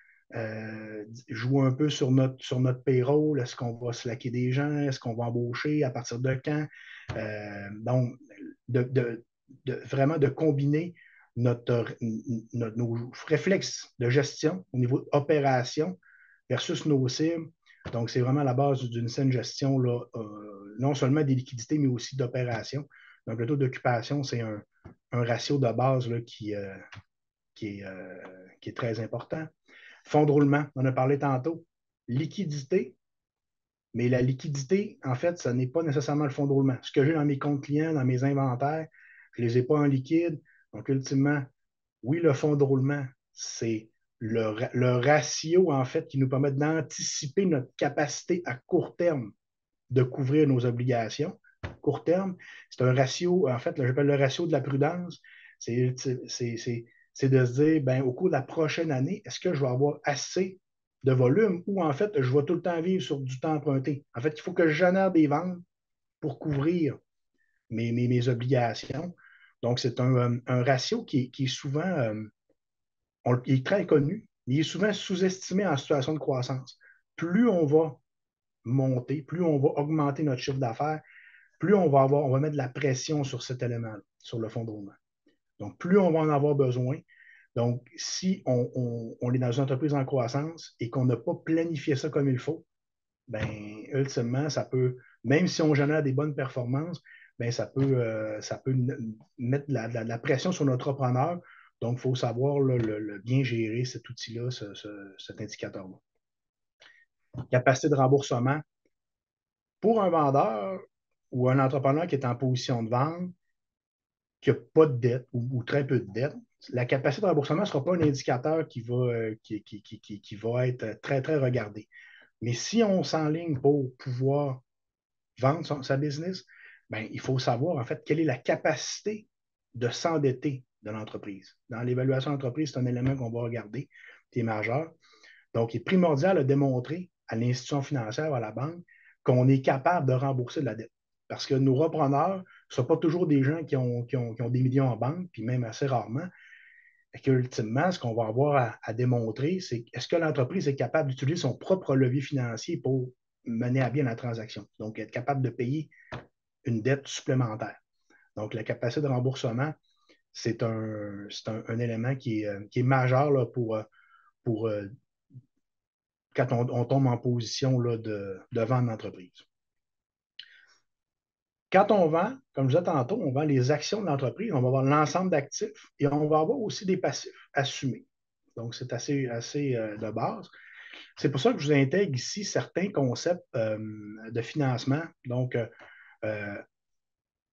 jouer un peu sur notre payroll. Est-ce qu'on va slacker des gens? Est-ce qu'on va embaucher? À partir de quand? Donc, vraiment de combiner nos réflexes de gestion au niveau opération versus nos cibles. Donc, c'est vraiment la base d'une saine gestion, là, non seulement des liquidités, mais aussi d'opération. Donc, le taux d'occupation, c'est un ratio de base là, qui est très important. Fonds de roulement, on en a parlé tantôt. Liquidité, Mais la liquidité, en fait, ce n'est pas nécessairement le fonds de roulement. Ce que j'ai dans mes comptes clients, dans mes inventaires, je ne les ai pas en liquide. Donc, ultimement, oui, le fonds de roulement, c'est le ratio, en fait, qui nous permet d'anticiper notre capacité à court terme de couvrir nos obligations. Court terme, c'est un ratio, en fait, j'appelle le ratio de la prudence. C'est de se dire, ben, au cours de la prochaine année, est-ce que je vais avoir assez de volume ou en fait, je vais tout le temps vivre sur du temps emprunté? En fait, il faut que je génère des ventes pour couvrir mes obligations. Donc, c'est un ratio qui est souvent, il est très connu, mais il est souvent sous-estimé en situation de croissance. Plus on va monter, plus on va augmenter notre chiffre d'affaires, plus on va mettre de la pression sur cet élément, sur le fonds de roulement. Donc, plus on va en avoir besoin. Donc, si on est dans une entreprise en croissance et qu'on n'a pas planifié ça comme il faut, ben, ultimement, ça peut, même si on génère des bonnes performances, ben, ça peut mettre de la pression sur notre entrepreneur. Donc, il faut savoir là, bien gérer cet outil-là, cet indicateur-là. Capacité de remboursement. Pour un vendeur ou un entrepreneur qui est en position de vente, qui n'a pas de dette ou très peu de dette, la capacité de remboursement ne sera pas un indicateur qui va être très, très regardé. Mais si on s'enligne pour pouvoir vendre sa business, ben, il faut savoir en fait quelle est la capacité de s'endetter de l'entreprise. Dans l'évaluation d'entreprise, c'est un élément qu'on va regarder, qui est majeur. Donc, il est primordial de démontrer à l'institution financière, à la banque, qu'on est capable de rembourser de la dette. Parce que nos repreneurs ne sont pas toujours des gens qui ont des millions en banque, puis même assez rarement. Et qu'ultimement, ce qu'on va avoir à démontrer, c'est est-ce que l'entreprise est capable d'utiliser son propre levier financier pour mener à bien la transaction. Donc, être capable de payer une dette supplémentaire. Donc, la capacité de remboursement, c'est un élément qui est majeur là, pour quand on tombe en position là, de vendre l'entreprise. Quand on vend, comme je disais tantôt, on vend les actions de l'entreprise, on va avoir l'ensemble d'actifs et on va avoir aussi des passifs assumés. Donc, c'est assez de base. C'est pour ça que je vous intègre ici certains concepts de financement. Donc,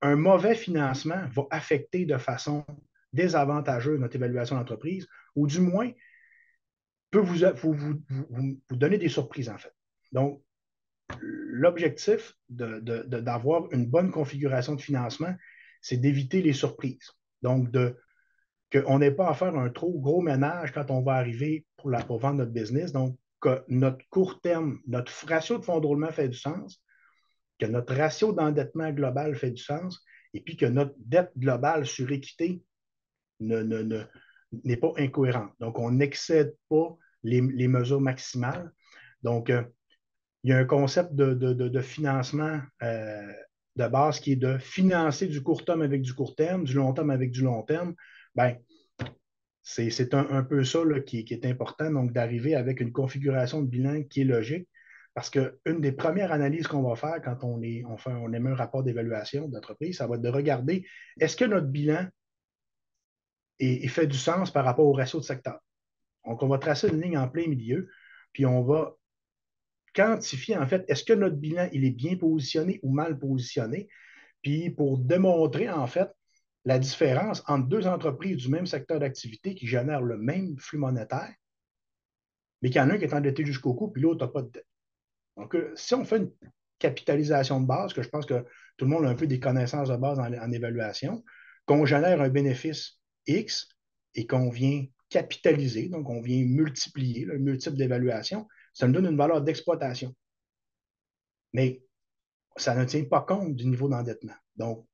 un mauvais financement va affecter de façon désavantageuse notre évaluation d'entreprise, ou du moins peut vous donner des surprises, en fait. Donc, l'objectif d'avoir une bonne configuration de financement, c'est d'éviter les surprises. Donc, qu'on n'ait pas à faire un trop gros ménage quand on va arriver pour vendre notre business. Donc, que notre court terme, notre ratio de fonds de roulement fait du sens, que notre ratio d'endettement global fait du sens, et puis que notre dette globale sur équité n'est pas incohérente. Donc, on n'excède pas les mesures maximales. Donc, il y a un concept de financement de base qui est de financer du court terme avec du court terme, du long terme avec du long terme. Ben, c'est un peu ça là, qui est important, donc d'arriver avec une configuration de bilan qui est logique. Parce qu'une des premières analyses qu'on va faire quand on émet un rapport d'évaluation d'entreprise, ça va être de regarder est-ce que notre bilan fait du sens par rapport au ratio de secteur. Donc, on va tracer une ligne en plein milieu, puis on va quantifier en fait est-ce que notre bilan il est bien positionné ou mal positionné, puis pour démontrer en fait la différence entre deux entreprises du même secteur d'activité qui génèrent le même flux monétaire, mais qu'il y en a un qui est endetté jusqu'au cou, puis l'autre n'a pas de dette. Donc, si on fait une capitalisation de base, que je pense que tout le monde a un peu des connaissances de base en évaluation, qu'on génère un bénéfice X et qu'on vient capitaliser, donc on vient multiplier le multiple d'évaluation, ça nous donne une valeur d'exploitation. Mais ça ne tient pas compte du niveau d'endettement. Donc,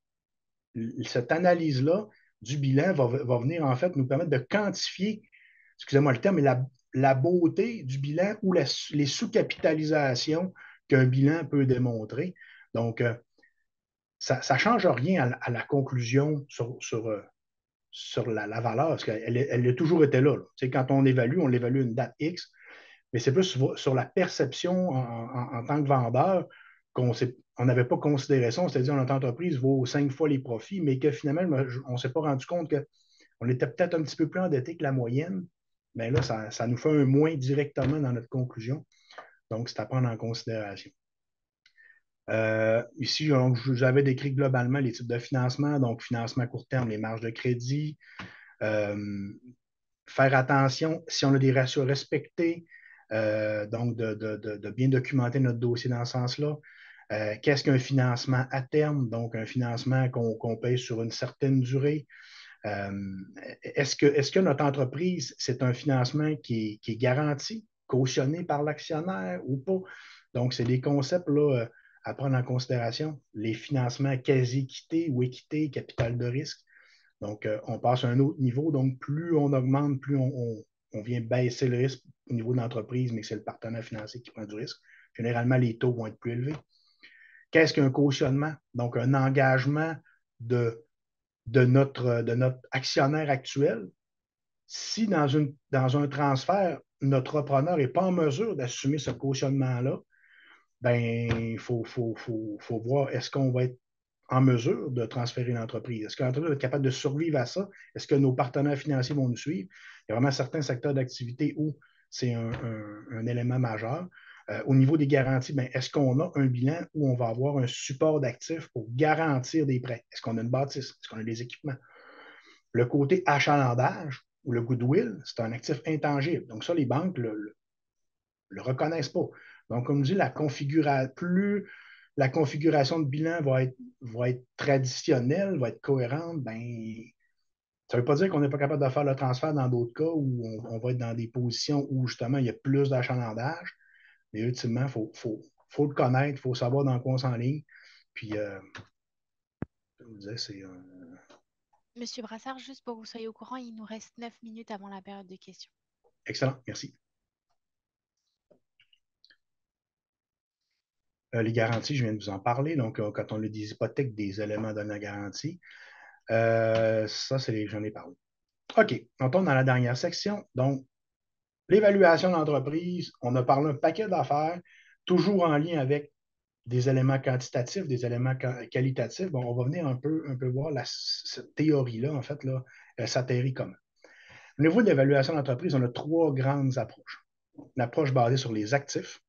cette analyse-là du bilan va venir en fait nous permettre de quantifier, excusez-moi le terme, mais la beauté du bilan ou les sous-capitalisations qu'un bilan peut démontrer. Donc, ça ne change rien à la conclusion sur la valeur, parce qu'elle a toujours été là. Quand on l'évalue une date X, mais c'est plus sur la perception en tant que vendeur on n'avait pas considéré ça. On s'était dit que notre entreprise vaut 5 fois les profits, mais que finalement, on ne s'est pas rendu compte qu'on était peut-être un petit peu plus endetté que la moyenne. Mais là, ça nous fait un moins directement dans notre conclusion. Donc, c'est à prendre en considération. Ici, j'avais décrit globalement les types de financement, donc financement à court terme, les marges de crédit, euh, faire attention si on a des ratios respectés, donc de bien documenter notre dossier dans ce sens-là. Qu'est-ce qu'un financement à terme, donc un financement qu'on paye sur une certaine durée? Est-ce que notre entreprise, c'est un financement qui est garanti, cautionné par l'actionnaire ou pas? Donc, c'est des concepts là, à prendre en considération. Les financements quasi-équité ou équité, capital de risque. Donc, on passe à un autre niveau. Donc, plus on augmente, plus on vient baisser le risque au niveau de l'entreprise, mais c'est le partenaire financier qui prend du risque. Généralement, les taux vont être plus élevés. Qu'est-ce qu'un cautionnement? Donc, un engagement de, de notre actionnaire actuel. Si dans un transfert, notre repreneur n'est pas en mesure d'assumer ce cautionnement-là, ben, il faut voir est-ce qu'on va être en mesure de transférer l'entreprise. Est-ce que l'entreprise va être capable de survivre à ça? Est-ce que nos partenaires financiers vont nous suivre? Il y a vraiment certains secteurs d'activité où c'est un élément majeur. Au niveau des garanties, ben, est-ce qu'on a un bilan où on va avoir un support d'actifs pour garantir des prêts? Est-ce qu'on a une bâtisse? Est-ce qu'on a des équipements? Le côté achalandage ou le goodwill, c'est un actif intangible. Donc ça, les banques le reconnaissent pas. Donc, comme je dis, plus la configuration de bilan va être traditionnelle, va être cohérente, ben, ça ne veut pas dire qu'on n'est pas capable de faire le transfert dans d'autres cas où on va être dans des positions où justement il y a plus d'achalandage. Mais ultimement, il faut le connaître, il faut savoir dans quoi on s'enligne. Puis, je vous disais, c'est Monsieur Brassard, juste pour que vous soyez au courant, il nous reste 9 minutes avant la période de questions. excellent. Merci. Les garanties, je viens de vous en parler. Donc, quand on a des hypothèques, des éléments de la garantie, ça, j'en ai parlé. OK, on tombe dans la dernière section. Donc, l'évaluation d'entreprise, on a parlé un paquet d'affaires, toujours en lien avec des éléments quantitatifs, des éléments qualitatifs. Bon, on va venir un peu voir cette théorie-là, en fait, là, elle s'atterrit comment. Au niveau de l'évaluation d'entreprise, on a trois grandes approches. Une approche basée sur les actifs.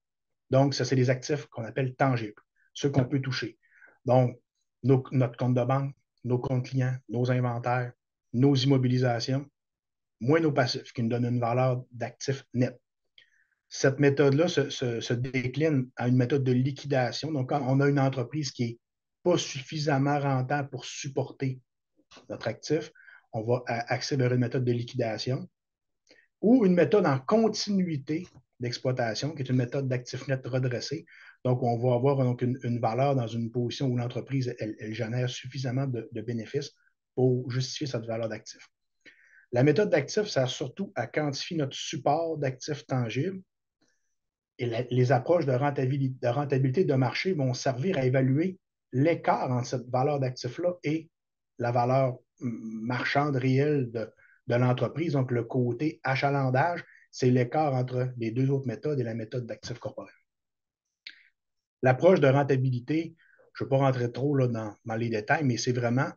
Donc, ça, c'est les actifs qu'on appelle tangibles, ceux qu'on peut toucher. Donc, notre compte de banque, nos comptes clients, nos inventaires, nos immobilisations, moins nos passifs, qui nous donnent une valeur d'actifs net. Cette méthode-là se décline à une méthode de liquidation. Donc, quand on a une entreprise qui n'est pas suffisamment rentable pour supporter notre actif, on va axer vers une méthode de liquidation ou une méthode en continuité d'exploitation, qui est une méthode d'actifs net redressé. Donc, on va avoir donc une valeur dans une position où l'entreprise elle génère suffisamment de bénéfices pour justifier cette valeur d'actifs. La méthode d'actifs sert surtout à quantifier notre support d'actifs tangibles et les approches de rentabilité de marché vont servir à évaluer l'écart entre cette valeur d'actifs-là et la valeur marchande réelle de l'entreprise. Donc, le côté achalandage, c'est l'écart entre les deux autres méthodes et la méthode d'actifs corporels. L'approche de rentabilité, je ne vais pas rentrer trop là, dans les détails, mais c'est vraiment,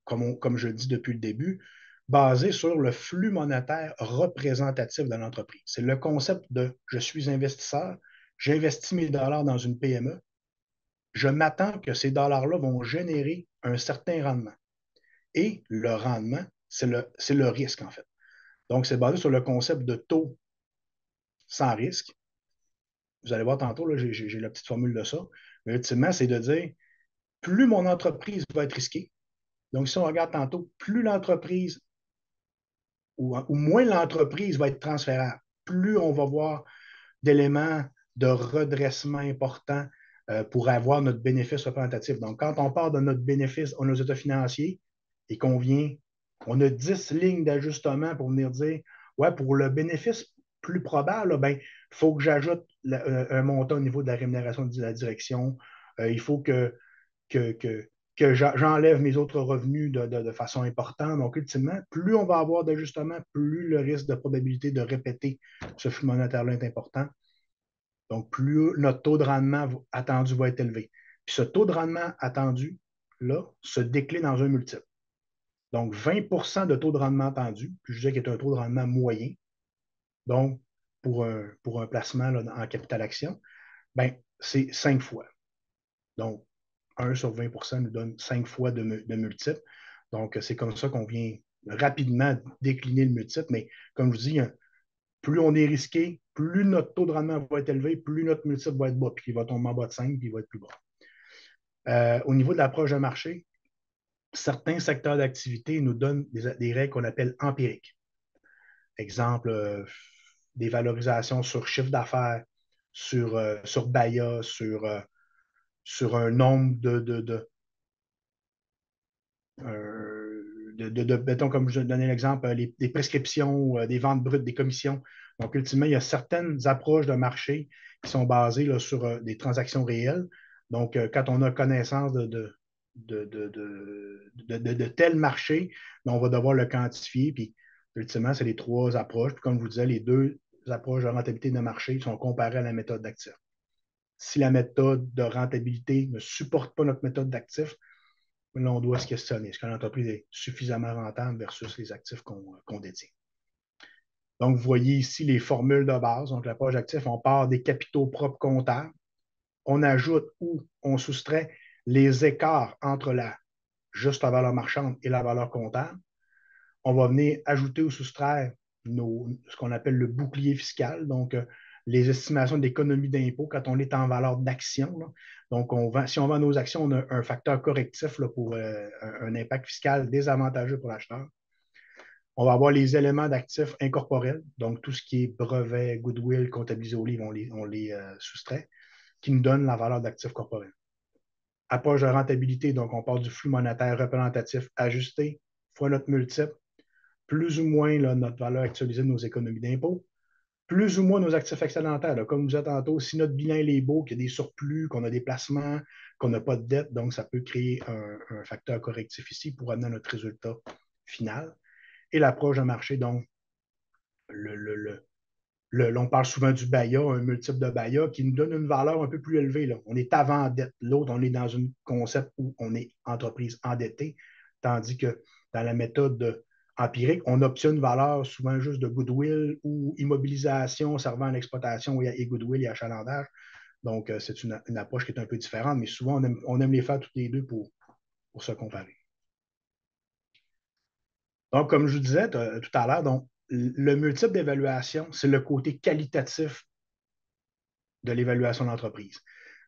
comme je le dis depuis le début, basé sur le flux monétaire représentatif de l'entreprise. C'est le concept de je suis investisseur, j'investis mes dollars dans une PME, je m'attends que ces dollars-là vont générer un certain rendement. Et le rendement, c'est le risque, en fait. Donc, c'est basé sur le concept de taux sans risque. Vous allez voir tantôt, là, j'ai la petite formule de ça. Mais ultimement, c'est de dire, plus mon entreprise va être risquée, donc si on regarde tantôt, plus l'entreprise ou moins l'entreprise va être transférable, plus on va voir d'éléments de redressement importants pour avoir notre bénéfice représentatif. Donc, quand on parle de notre bénéfice aux états financiers et on a 10 lignes d'ajustement pour venir dire, ouais, pour le bénéfice plus probable, ben, il faut que j'ajoute un montant au niveau de la rémunération de la direction. Il faut que, que, que j'enlève mes autres revenus de façon importante. Donc, ultimement, plus on va avoir d'ajustements, plus le risque de probabilité de répéter ce flux monétaire-là est important. Donc, plus notre taux de rendement attendu va être élevé. Puis ce taux de rendement attendu-là se décline dans un multiple. Donc, 20 de taux de rendement attendu, puis je disais qu'il est un taux de rendement moyen, donc pour un placement là, en capital action, ben, c'est 5 fois. Donc, 1 sur 20 nous donne 5 fois de multiple. Donc, c'est comme ça qu'on vient rapidement décliner le multiple. Mais comme je vous dis, plus on est risqué, plus notre taux de rendement va être élevé, plus notre multiple va être bas, puis il va tomber en bas de 5, puis il va être plus bas. Au niveau de l'approche de marché, certains secteurs d'activité nous donnent des règles qu'on appelle empiriques. Exemple, des valorisations sur chiffre d'affaires, sur BAYA, sur un nombre mettons, comme je donnais l'exemple, des prescriptions, des ventes brutes, des commissions. Donc, ultimement, il y a certaines approches de marché qui sont basées là, sur des transactions réelles. Donc, quand on a connaissance de tel marché, ben, on va devoir le quantifier. Puis, ultimement, c'est les 3 approches. Puis, comme je vous disais, les 2 approches de rentabilité de marché sont comparées à la méthode d'actif. Si la méthode de rentabilité ne supporte pas notre méthode d'actif, là, on doit se questionner. Est-ce que l'entreprise est suffisamment rentable versus les actifs qu'on détient? Donc, vous voyez ici les formules de base. Donc, l'approche actif, on part des capitaux propres comptables. On ajoute ou on soustrait les écarts entre la juste la valeur marchande et la valeur comptable. On va venir ajouter ou soustraire ce qu'on appelle le bouclier fiscal, donc les estimations d'économie d'impôt quand on est en valeur d'action. Donc, si on vend nos actions, on a un facteur correctif là, pour un impact fiscal désavantageux pour l'acheteur. On va avoir les éléments d'actifs incorporels, donc tout ce qui est brevet, goodwill, comptabilisé au livre, on les soustrait, qui nous donne la valeur d'actifs corporels. Approche de rentabilité, donc on part du flux monétaire représentatif ajusté fois notre multiple, plus ou moins là, notre valeur actualisée de nos économies d'impôt, plus ou moins nos actifs excédentaires. Là, comme vous êtes tantôt, si notre bilan est beau, qu'il y a des surplus, qu'on a des placements, qu'on n'a pas de dette, donc ça peut créer un facteur correctif ici pour amener à notre résultat final. Et l'approche de marché, donc, on parle souvent du BAYA, un multiple de BAYA qui nous donne une valeur un peu plus élevée. Là. On est avant dette. L'autre, on est dans un concept où on est entreprise endettée, tandis que dans la méthode empirique, on obtient une valeur souvent juste de goodwill ou immobilisation servant à l'exploitation et goodwill et achalandage. Donc, c'est une approche qui est un peu différente, mais souvent, on aime les faire toutes les deux pour se comparer. Donc, comme je vous disais tout à l'heure, donc, le multiple d'évaluation, c'est le côté qualitatif de l'évaluation d'entreprise.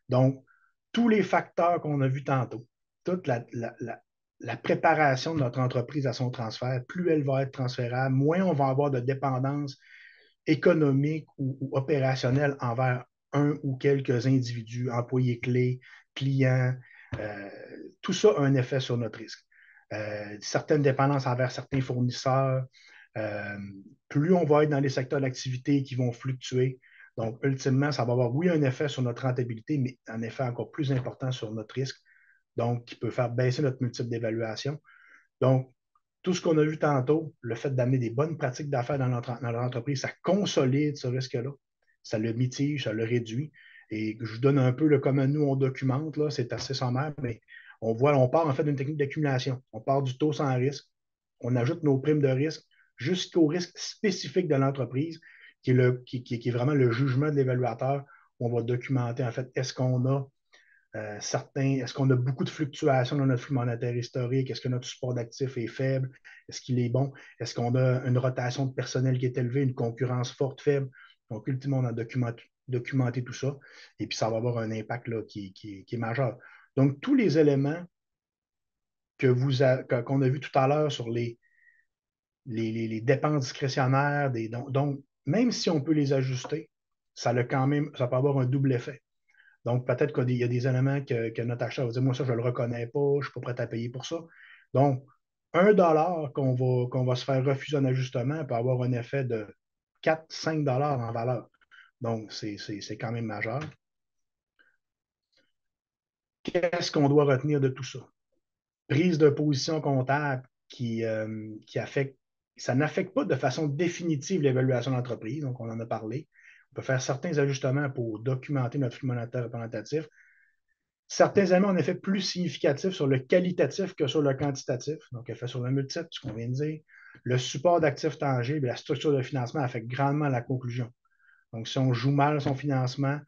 Donc, tous les facteurs qu'on a vus tantôt, toute la préparation de notre entreprise à son transfert, plus elle va être transférable, moins on va avoir de dépendance économique ou opérationnelle envers un ou quelques individus, employés clés, clients. Tout ça a un effet sur notre risque. Certaines dépendances envers certains fournisseurs, plus on va être dans les secteurs d'activité qui vont fluctuer. Donc, ultimement, ça va avoir, oui, un effet sur notre rentabilité, mais un effet encore plus important sur notre risque, donc qui peut faire baisser notre multiple d'évaluation. Donc, tout ce qu'on a vu tantôt, le fait d'amener des bonnes pratiques d'affaires dans l'entreprise, ça consolide ce risque-là, ça le mitige, ça le réduit. Et je vous donne un peu comment nous, on documente, là, c'est assez sommaire, mais on part en fait d'une technique d'accumulation. On part du taux sans risque, on ajoute nos primes de risque jusqu'au risque spécifique de l'entreprise, qui est vraiment le jugement de l'évaluateur. On va documenter, en fait, est-ce qu'on a est-ce qu'on a beaucoup de fluctuations dans notre flux monétaire historique? Est-ce que notre support d'actifs est faible? Est-ce qu'il est bon? Est-ce qu'on a une rotation de personnel qui est élevée, une concurrence forte, faible? Donc, ultimement, on a documenté tout ça. Et puis, ça va avoir un impact là, qui est majeur. Donc, tous les éléments qu'on a vus tout à l'heure sur les dépenses discrétionnaires, donc, même si on peut les ajuster, ça peut avoir un double effet. Donc, peut-être qu'il y a des éléments que notre acheteur va dire, moi, ça, je ne le reconnais pas, je ne suis pas prêt à payer pour ça. Donc, $1 qu'on va se faire refuser un ajustement peut avoir un effet de 4-5 en valeur. Donc, c'est quand même majeur. Qu'est-ce qu'on doit retenir de tout ça? Prise de position comptable qui affecte, ça n'affecte pas de façon définitive l'évaluation de l'entreprise, donc on en a parlé. On peut faire certains ajustements pour documenter notre flux monétaire représentatif. Certains éléments ont un effet plus significatif sur le qualitatif que sur le quantitatif. Donc, effet sur le multiple, ce qu'on vient de dire. Le support d'actifs tangibles et la structure de financement affectent grandement la conclusion. Donc, si on joue mal son financement,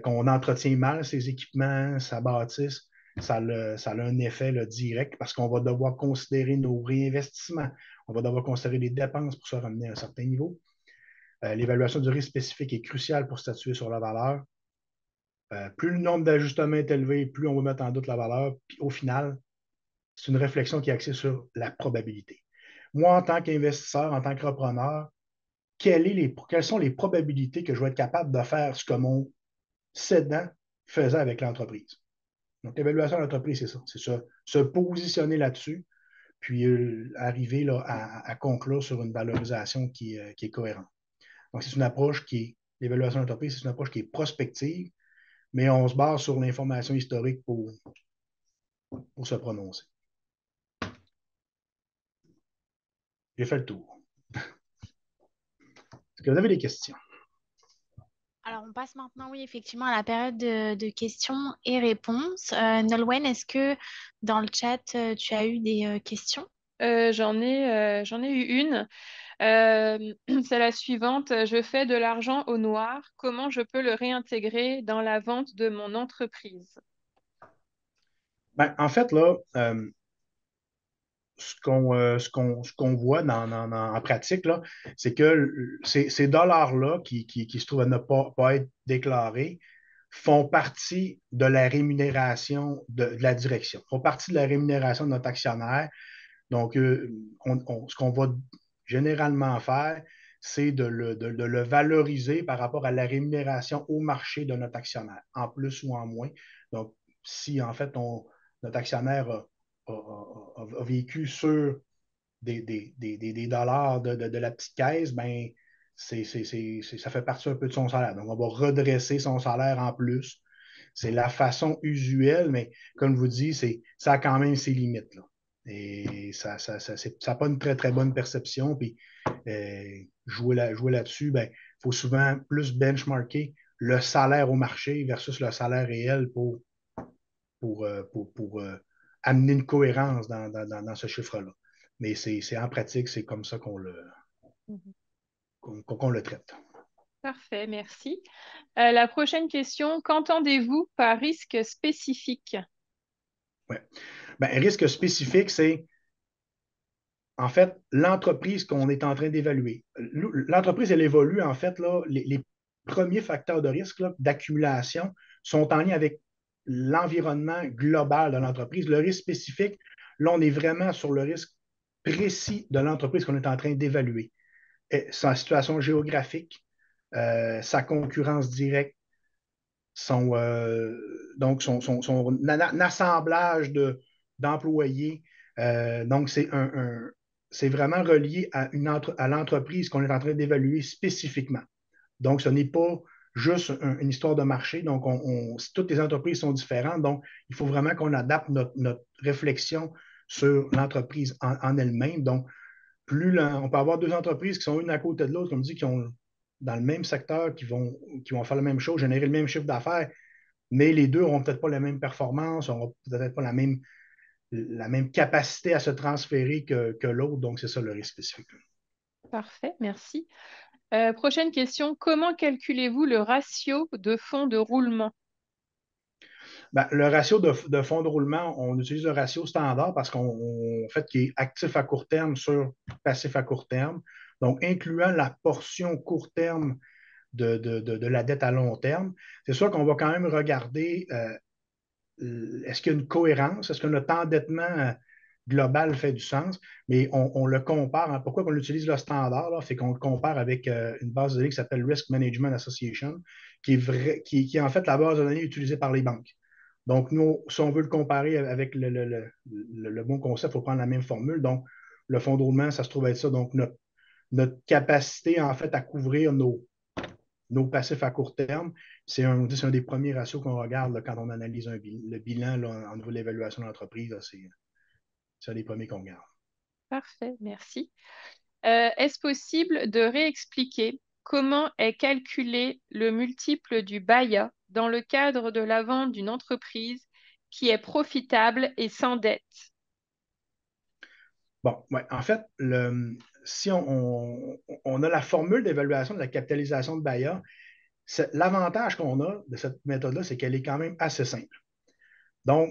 qu'on entretient mal ses équipements, sa bâtisse, ça a un effet là, direct parce qu'on va devoir considérer nos réinvestissements. On va devoir considérer les dépenses pour se ramener à un certain niveau. L'évaluation du risque spécifique est cruciale pour statuer sur la valeur. Plus le nombre d'ajustements est élevé, plus on va mettre en doute la valeur. Puis au final, c'est une réflexion qui est axée sur la probabilité. Moi, en tant qu'investisseur, en tant que repreneur, quelles sont les probabilités que je vais être capable de faire ce que mon cédant faisait avec l'entreprise? Donc, l'évaluation de l'entreprise, c'est ça. C'est ça. Se positionner là-dessus, puis arriver là, à conclure sur une valorisation qui est cohérente. Donc, c'est une approche l'évaluation de l'entreprise, c'est une approche qui est prospective, mais on se base sur l'information historique pour se prononcer. J'ai fait le tour. Est-ce que vous avez des questions? Alors, on passe maintenant, oui, effectivement, à la période de questions et réponses. Nolwenn, est-ce que dans le chat, tu as eu des questions? J'en ai eu une. C'est la suivante. Je fais de l'argent au noir. Comment je peux le réintégrer dans la vente de mon entreprise? Ben, en fait, là, ce qu'on voit en pratique, là, c'est que ces dollars-là qui se trouvent à ne pas être déclarés font partie de la rémunération de la direction, font partie de la rémunération de notre actionnaire. Donc, ce qu'on va généralement faire, c'est de le valoriser par rapport à la rémunération au marché de notre actionnaire, en plus ou en moins. Donc, si en fait notre actionnaire a vécu sur des dollars de la petite caisse, ben, ça fait partie un peu de son salaire. Donc, on va redresser son salaire en plus. C'est la façon usuelle, mais comme je vous dis, ça a quand même ses limites, là. Et ça n'a pas une très, très bonne perception. Puis, jouer là-dessus, ben, il faut souvent plus benchmarker le salaire au marché versus le salaire réel pour amener une cohérence dans ce chiffre-là. Mais c'est en pratique, c'est comme ça Mhm. qu'on le traite. Parfait, merci. La prochaine question, qu'entendez-vous par risque spécifique? Ouais. Ben, risque spécifique, c'est en fait l'entreprise qu'on est en train d'évaluer. L'entreprise, elle évolue, en fait, là, les premiers facteurs de risque d'accumulation sont en lien avec l'environnement global de l'entreprise. Le risque spécifique, là, on est vraiment sur le risque précis de l'entreprise qu'on est en train d'évaluer. Sa situation géographique, sa concurrence directe, donc son assemblage d'employés. Donc, c'est vraiment relié à l'entreprise qu'on est en train d'évaluer spécifiquement. Donc, ce n'est pas juste une histoire de marché. Donc, toutes les entreprises sont différentes. Donc, il faut vraiment qu'on adapte notre réflexion sur l'entreprise en elle-même. Donc, on peut avoir deux entreprises qui sont une à côté de l'autre, comme dit, qui ont dans le même secteur, qui vont faire la même chose, générer le même chiffre d'affaires, mais les deux n'auront peut-être pas la même performance, n'auront peut-être pas la même capacité à se transférer que l'autre. Donc, c'est ça le risque spécifique. Parfait, merci. Prochaine question, comment calculez-vous le ratio de fonds de roulement? Ben, le ratio de fonds de roulement, on utilise le ratio standard parce qu'on fait qu'il est actif à court terme sur passif à court terme. Donc, incluant la portion court terme de la dette à long terme, c'est sûr qu'on va quand même regarder est-ce qu'il y a une cohérence, est-ce que notre endettement global fait du sens, mais on le compare. Hein. Pourquoi on utilise le standard? C'est qu'on le compare avec une base de données qui s'appelle Risk Management Association, qui est en fait la base de données utilisée par les banques. Donc, nous, si on veut le comparer avec le bon concept, il faut prendre la même formule. Donc, le fonds de roulement, ça se trouve être ça. Donc, notre capacité, en fait, à couvrir nos passifs à court terme, c'est un des premiers ratios qu'on regarde là, quand on analyse le bilan là, en niveau de l'évaluation de l'entreprise. C'est un des premiers qu'on regarde. Parfait, merci. Est-ce possible de réexpliquer comment est calculé le multiple du BAYA dans le cadre de la vente d'une entreprise qui est profitable et sans dette? Bon, ouais, en fait, si on a la formule d'évaluation de la capitalisation de BAYA, L'avantage qu'on a de cette méthode-là, c'est qu'elle est quand même assez simple. Donc,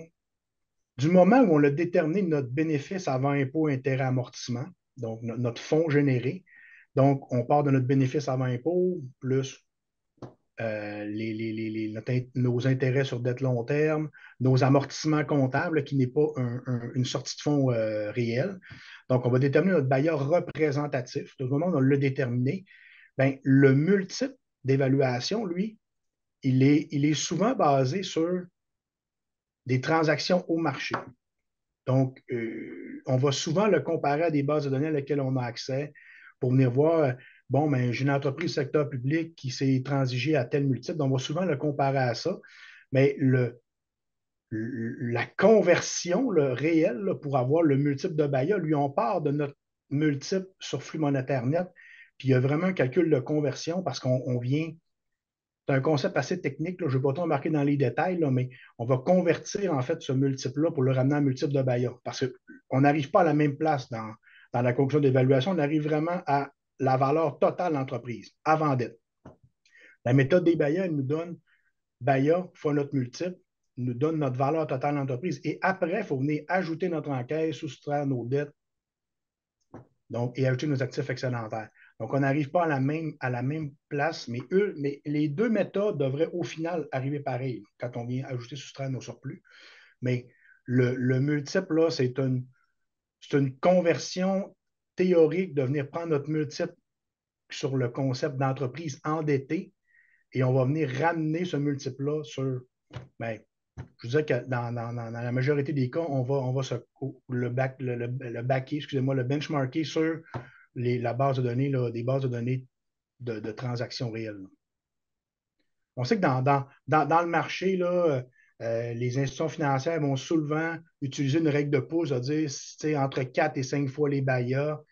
du moment où on a déterminé notre bénéfice avant impôt, intérêt, amortissement, donc notre fonds généré, donc on part de notre bénéfice avant impôt plus nos intérêts sur dette long terme, nos amortissements comptables, qui n'est pas une sortie de fonds réelle. Donc, on va déterminer notre bailleur représentatif. Tout le monde, on l'a déterminé. Bien, le multiple d'évaluation, lui, il est souvent basé sur des transactions au marché. Donc, on va souvent le comparer à des bases de données à lesquelles on a accès pour venir voir, bon, ben, j'ai une entreprise du secteur public qui s'est transigée à tel multiple, donc on va souvent le comparer à ça. Mais la conversion réelle pour avoir le multiple de Baïa, lui, on part de notre multiple sur flux monétaire net, puis il y a vraiment un calcul de conversion parce qu'on vient. C'est un concept assez technique, là, je ne vais pas trop embarquer dans les détails, là, mais on va convertir en fait ce multiple-là pour le ramener en multiple de Baïa. Parce qu'on n'arrive pas à la même place dans la conclusion d'évaluation, on arrive vraiment à la valeur totale de l'entreprise, avant dette. La méthode des Baïa, elle nous donne Baïa fois notre multiple, nous donne notre valeur totale de l'entreprise. Et après, il faut venir ajouter notre encaisse, soustraire nos dettes, donc, et ajouter nos actifs excédentaires. Donc, on n'arrive pas à la même place, mais les deux méthodes devraient au final arriver pareil quand on vient ajouter, soustraire nos surplus. Mais le multiple, là, c'est une conversion théorique de venir prendre notre multiple sur le concept d'entreprise endettée et on va venir ramener ce multiple-là sur, ben, je vous disais que dans la majorité des cas, on va le backer, excusez-moi, le benchmarker sur la base de données, là, des bases de données de transactions réelles. On sait que dans le marché, là, les institutions financières vont souvent utiliser une règle de pouce, c'est-à-dire entre 4 et 5 fois les bailleurs,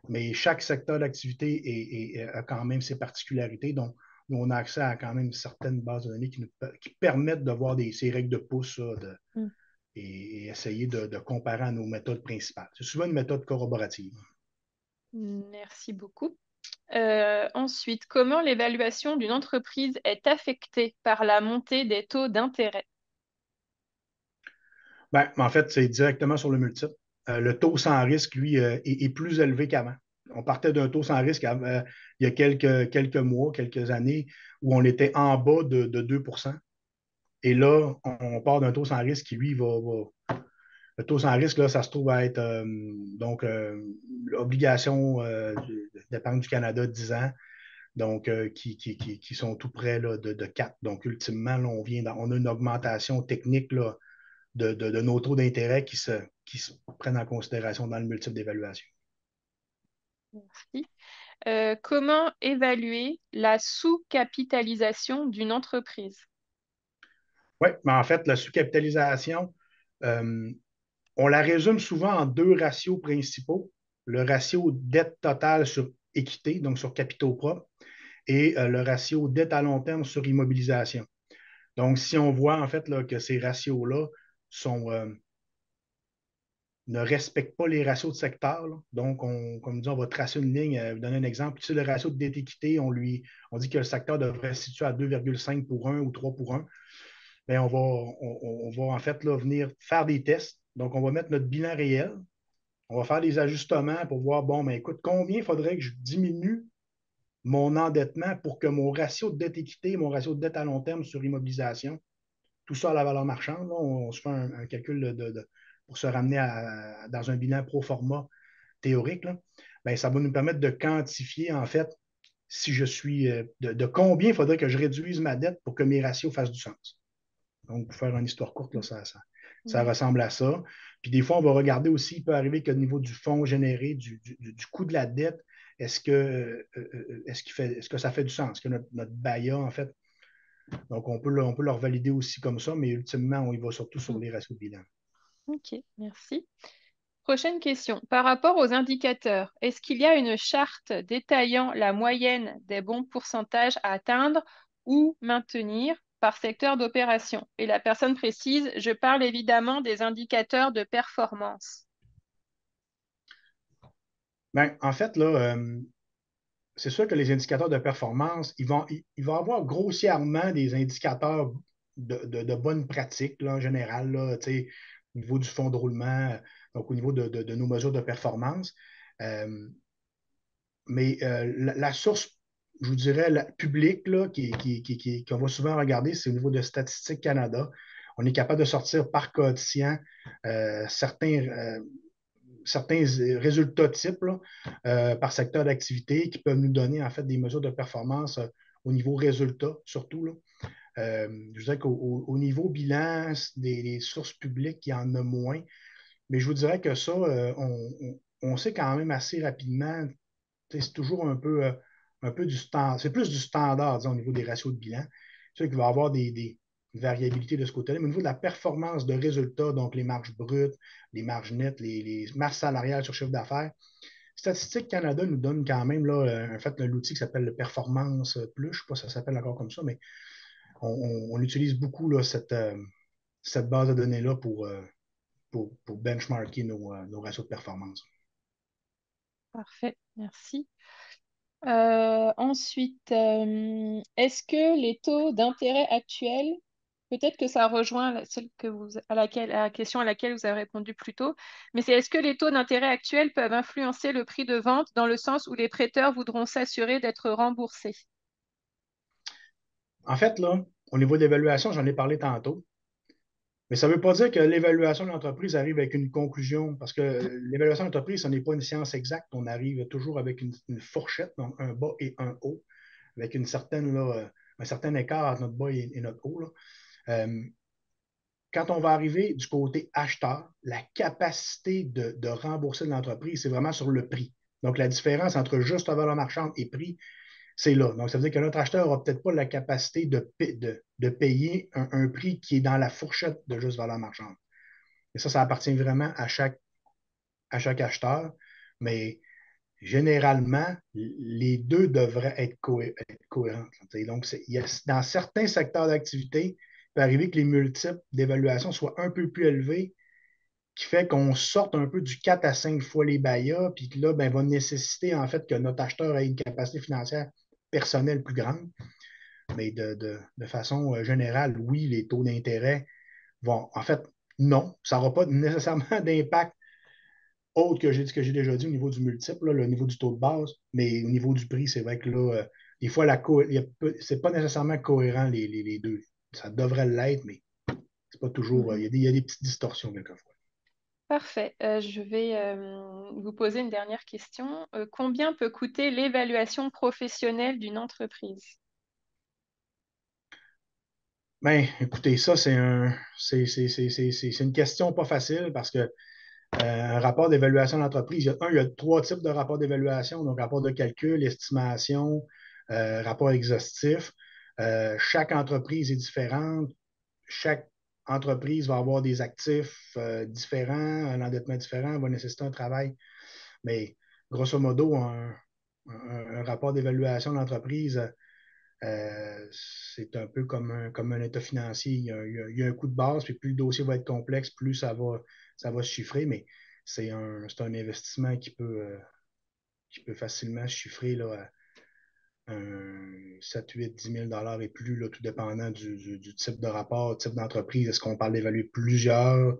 mais chaque secteur d'activité a quand même ses particularités. Donc, nous, on a accès à quand même certaines bases de données qui permettent de voir ces règles de pouce là, et essayer de comparer à nos méthodes principales. C'est souvent une méthode corroborative. Merci beaucoup. Ensuite, comment l'évaluation d'une entreprise est affectée par la montée des taux d'intérêt? Ben, en fait, c'est directement sur le multiple. Le taux sans risque, lui, est plus élevé qu'avant. On partait d'un taux sans risque il y a quelques mois, quelques années, où on était en bas de 2 Et là, on part d'un taux sans risque qui, lui, le taux sans risque, là, ça se trouve à être l'obligation d'épargne du Canada 10 ans, donc qui sont tout près là, de 4. Donc, ultimement, là, on a une augmentation technique là, de nos taux d'intérêt qui se prennent en considération dans le multiple d'évaluation. Merci. Comment évaluer la sous-capitalisation d'une entreprise? Oui, mais en fait, la sous-capitalisation, on la résume souvent en deux ratios principaux. Le ratio dette totale sur équité, donc sur capitaux propres, et le ratio dette à long terme sur immobilisation. Donc, si on voit en fait là, que ces ratios-là ne respectent pas les ratios de secteur, là, donc comme dit, on va tracer une ligne, vous donner un exemple. Si le ratio de dette équité, on dit que le secteur devrait se situer à 2,5 pour 1 ou 3 pour 1, bien, on va en fait là, venir faire des tests. Donc, on va mettre notre bilan réel. On va faire des ajustements pour voir, bon, ben, écoute, combien il faudrait que je diminue mon endettement pour que mon ratio de dette équité, mon ratio de dette à long terme sur immobilisation, tout ça à la valeur marchande, là, on se fait un calcul pour se ramener dans un bilan pro forma théorique, là, bien, ça va nous permettre de quantifier, en fait, si je suis de combien il faudrait que je réduise ma dette pour que mes ratios fassent du sens. Donc, pour faire une histoire courte, là, ça ressemble à ça. Puis des fois, on va regarder aussi, il peut arriver qu'au niveau du fonds généré, du coût de la dette, est-ce que ça fait du sens? Est-ce que notre BAYA, en fait, donc on peut le revalider aussi comme ça, mais ultimement, on y va surtout sur les ratios de bilan. Ok, merci. Prochaine question. Par rapport aux indicateurs, est-ce qu'il y a une charte détaillant la moyenne des bons pourcentages à atteindre ou maintenir par secteur d'opération? Et la personne précise, je parle évidemment des indicateurs de performance. Bien, en fait, là, c'est sûr que les indicateurs de performance, il va y avoir grossièrement des indicateurs de bonne pratique, là, en général, là, au niveau du fonds de roulement, donc au niveau de nos mesures de performance. Euh, mais la source, je vous dirais, publique, là, qu'on va souvent regarder, c'est au niveau de Statistique Canada. On est capable de sortir par coefficient certains, certains résultats types là, par secteur d'activité qui peuvent nous donner en fait des mesures de performance au niveau résultat, surtout. Là. Je dirais qu'au niveau bilan, des sources publiques, il y en a moins. Mais je vous dirais que ça, on sait quand même assez rapidement, c'est toujours un peu du standard, c'est plus du standard disons, au niveau des ratios de bilan. C'est sûr qu'il va y avoir des variabilités de ce côté-là, mais au niveau de la performance de résultats, donc les marges brutes, les marges nettes, les marges salariales sur chiffre d'affaires, Statistique Canada nous donne quand même là, en fait, l'outil qui s'appelle le Performance Plus, je ne sais pas si ça s'appelle encore comme ça, mais on utilise beaucoup là, cette base de données-là pour benchmarker nos ratios de performance. Parfait, merci. Ensuite, est-ce que les taux d'intérêt actuels, peut-être que ça rejoint celle à la question à laquelle vous avez répondu plus tôt, mais c'est est-ce que les taux d'intérêt actuels peuvent influencer le prix de vente dans le sens où les prêteurs voudront s'assurer d'être remboursés? En fait, là, au niveau de l'évaluation, j'en ai parlé tantôt. Mais ça ne veut pas dire que l'évaluation de l'entreprise arrive avec une conclusion, parce que l'évaluation de l'entreprise, ce n'est pas une science exacte. On arrive toujours avec une fourchette, donc un bas et un haut, avec une certaine, là, un certain écart entre notre bas et notre haut. Là. Quand on va arriver du côté acheteur, la capacité de rembourser de l'entreprise, c'est vraiment sur le prix. Donc, la différence entre juste valeur marchande et prix, c'est là. Donc, ça veut dire que notre acheteur n'aura peut-être pas la capacité de payer un prix qui est dans la fourchette de juste valeur marchande. Et ça appartient vraiment à chaque acheteur. Mais généralement, les deux devraient être cohérents. Donc, dans certains secteurs d'activité, il peut arriver que les multiples d'évaluation soient un peu plus élevés, qui fait qu'on sorte un peu du 4 à 5 fois les BAYA, puis que là, ben, va nécessiter en fait que notre acheteur ait une capacité financière personnelle plus grande. Mais de façon générale, oui, les taux d'intérêt vont. En fait, non, ça n'aura pas nécessairement d'impact autre que ce que j'ai déjà dit au niveau du multiple, là, le niveau du taux de base, mais au niveau du prix, c'est vrai que là, des fois, c'est pas nécessairement cohérent les deux. Ça devrait l'être, mais c'est pas toujours. Il y a des petites distorsions quelquefois. Parfait. Je vais vous poser une dernière question. Combien peut coûter l'évaluation professionnelle d'une entreprise? Ben, écoutez, ça, c'est une question pas facile parce que un rapport d'évaluation d'entreprise, il y a trois types de rapports d'évaluation, donc rapport de calcul, estimation, rapport exhaustif. Chaque entreprise est différente. Chaque entreprise va avoir des actifs différents, un endettement différent, va nécessiter un travail. Mais grosso modo, un rapport d'évaluation d'entreprise, c'est un peu comme un état financier. Il y a un coût de base, puis plus le dossier va être complexe, plus ça va se chiffrer, mais c'est un investissement qui peut facilement se chiffrer là, à 7, 8, 10 000 et plus, là, tout dépendant du type de rapport, type d'entreprise. Est-ce qu'on parle d'évaluer plusieurs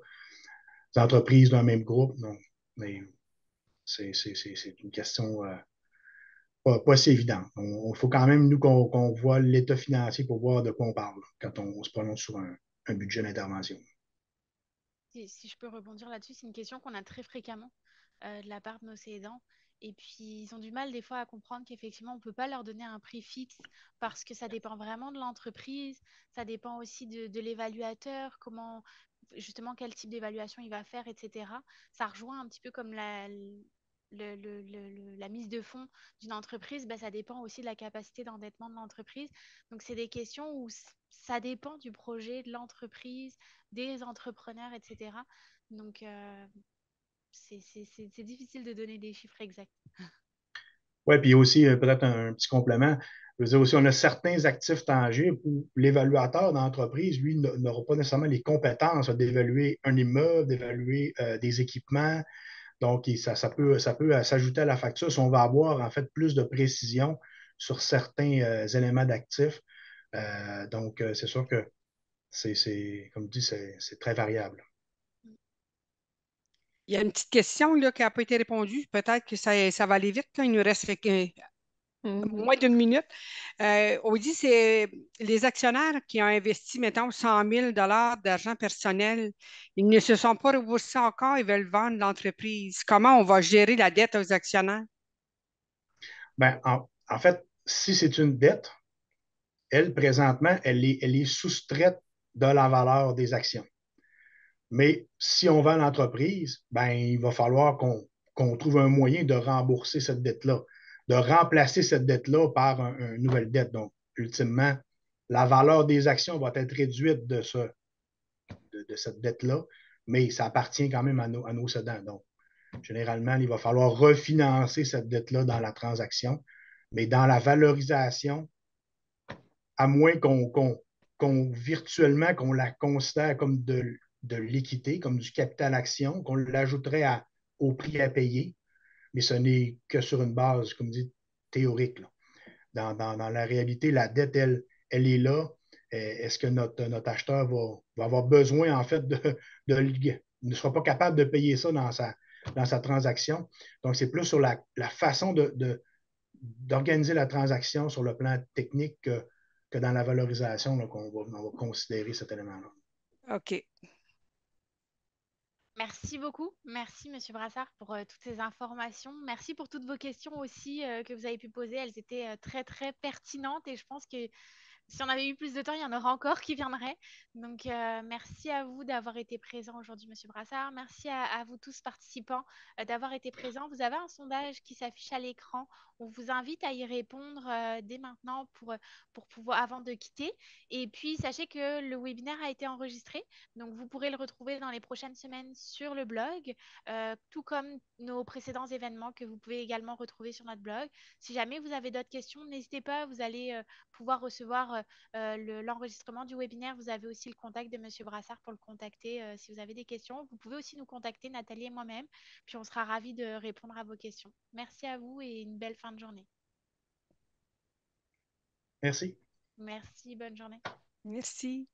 entreprises d'un même groupe? Non. Mais c'est une question pas si évidente. Il faut quand même, nous, qu'on voit l'état financier pour voir de quoi on parle quand on se prononce sur un budget d'intervention. Si je peux rebondir là-dessus, c'est une question qu'on a très fréquemment de la part de nos cédants. Et puis, ils ont du mal des fois à comprendre qu'effectivement, on ne peut pas leur donner un prix fixe parce que ça dépend vraiment de l'entreprise, ça dépend aussi de l'évaluateur, comment, justement, quel type d'évaluation il va faire, etc. Ça rejoint un petit peu comme la mise de fonds d'une entreprise, ben, ça dépend aussi de la capacité d'endettement de l'entreprise. Donc, c'est des questions où ça dépend du projet, de l'entreprise, des entrepreneurs, etc. Donc, c'est difficile de donner des chiffres exacts. Oui, puis aussi, peut-être un petit complément. Je veux dire aussi, on a certains actifs tangibles où l'évaluateur d'entreprise, lui, n'aura pas nécessairement les compétences d'évaluer un immeuble, d'évaluer des équipements. Donc, ça peut s'ajouter à la facture si on va avoir en fait plus de précision sur certains éléments d'actifs. Donc, c'est sûr que comme je dis, c'est très variable. Il y a une petite question là, qui n'a pas été répondue. Peut-être que ça va aller vite, là. Il nous reste Mhm. moins d'une minute. On dit que c'est les actionnaires qui ont investi, mettons, 100 000 $ d'argent personnel. Ils ne se sont pas remboursés encore, ils veulent vendre l'entreprise. Comment on va gérer la dette aux actionnaires? Ben, en fait, si c'est une dette, elle, présentement, elle est soustraite de la valeur des actions. Mais si on vend l'entreprise, ben, il va falloir qu'on trouve un moyen de rembourser cette dette-là, de remplacer cette dette-là par une nouvelle dette. Donc, ultimement, la valeur des actions va être réduite de cette dette-là, mais ça appartient quand même à nos cédants. Donc, généralement, il va falloir refinancer cette dette-là dans la transaction, mais dans la valorisation, à moins virtuellement qu'on la considère comme de l'équité, comme du capital action, qu'on l'ajouterait au prix à payer, mais ce n'est que sur une base, comme dit, théorique. Là. Dans la réalité, la dette, elle est là. Est-ce que notre acheteur va avoir besoin, en fait, ne sera pas capable de payer ça dans sa transaction? Donc, c'est plus sur la façon d'organiser la transaction sur le plan technique que dans la valorisation on va considérer cet élément-là. OK. Merci beaucoup. Merci, Monsieur Brassard, pour toutes ces informations. Merci pour toutes vos questions aussi que vous avez pu poser. Elles étaient très, très pertinentes et je pense que si on avait eu plus de temps, il y en aura encore qui viendraient. Donc, merci à vous d'avoir été présent aujourd'hui, Monsieur Brassard. Merci à vous tous participants d'avoir été présents. Vous avez un sondage qui s'affiche à l'écran. On vous invite à y répondre dès maintenant pour pouvoir, avant de quitter. Et puis, sachez que le webinaire a été enregistré. Donc, vous pourrez le retrouver dans les prochaines semaines sur le blog, tout comme nos précédents événements que vous pouvez également retrouver sur notre blog. Si jamais vous avez d'autres questions, n'hésitez pas. Vous allez pouvoir recevoir l'enregistrement du webinaire. Vous avez aussi le contact de Monsieur Brassard pour le contacter si vous avez des questions. Vous pouvez aussi nous contacter, Nathalie et moi-même, puis on sera ravis de répondre à vos questions. Merci à vous et une belle fin de journée. Merci. Merci, bonne journée. Merci.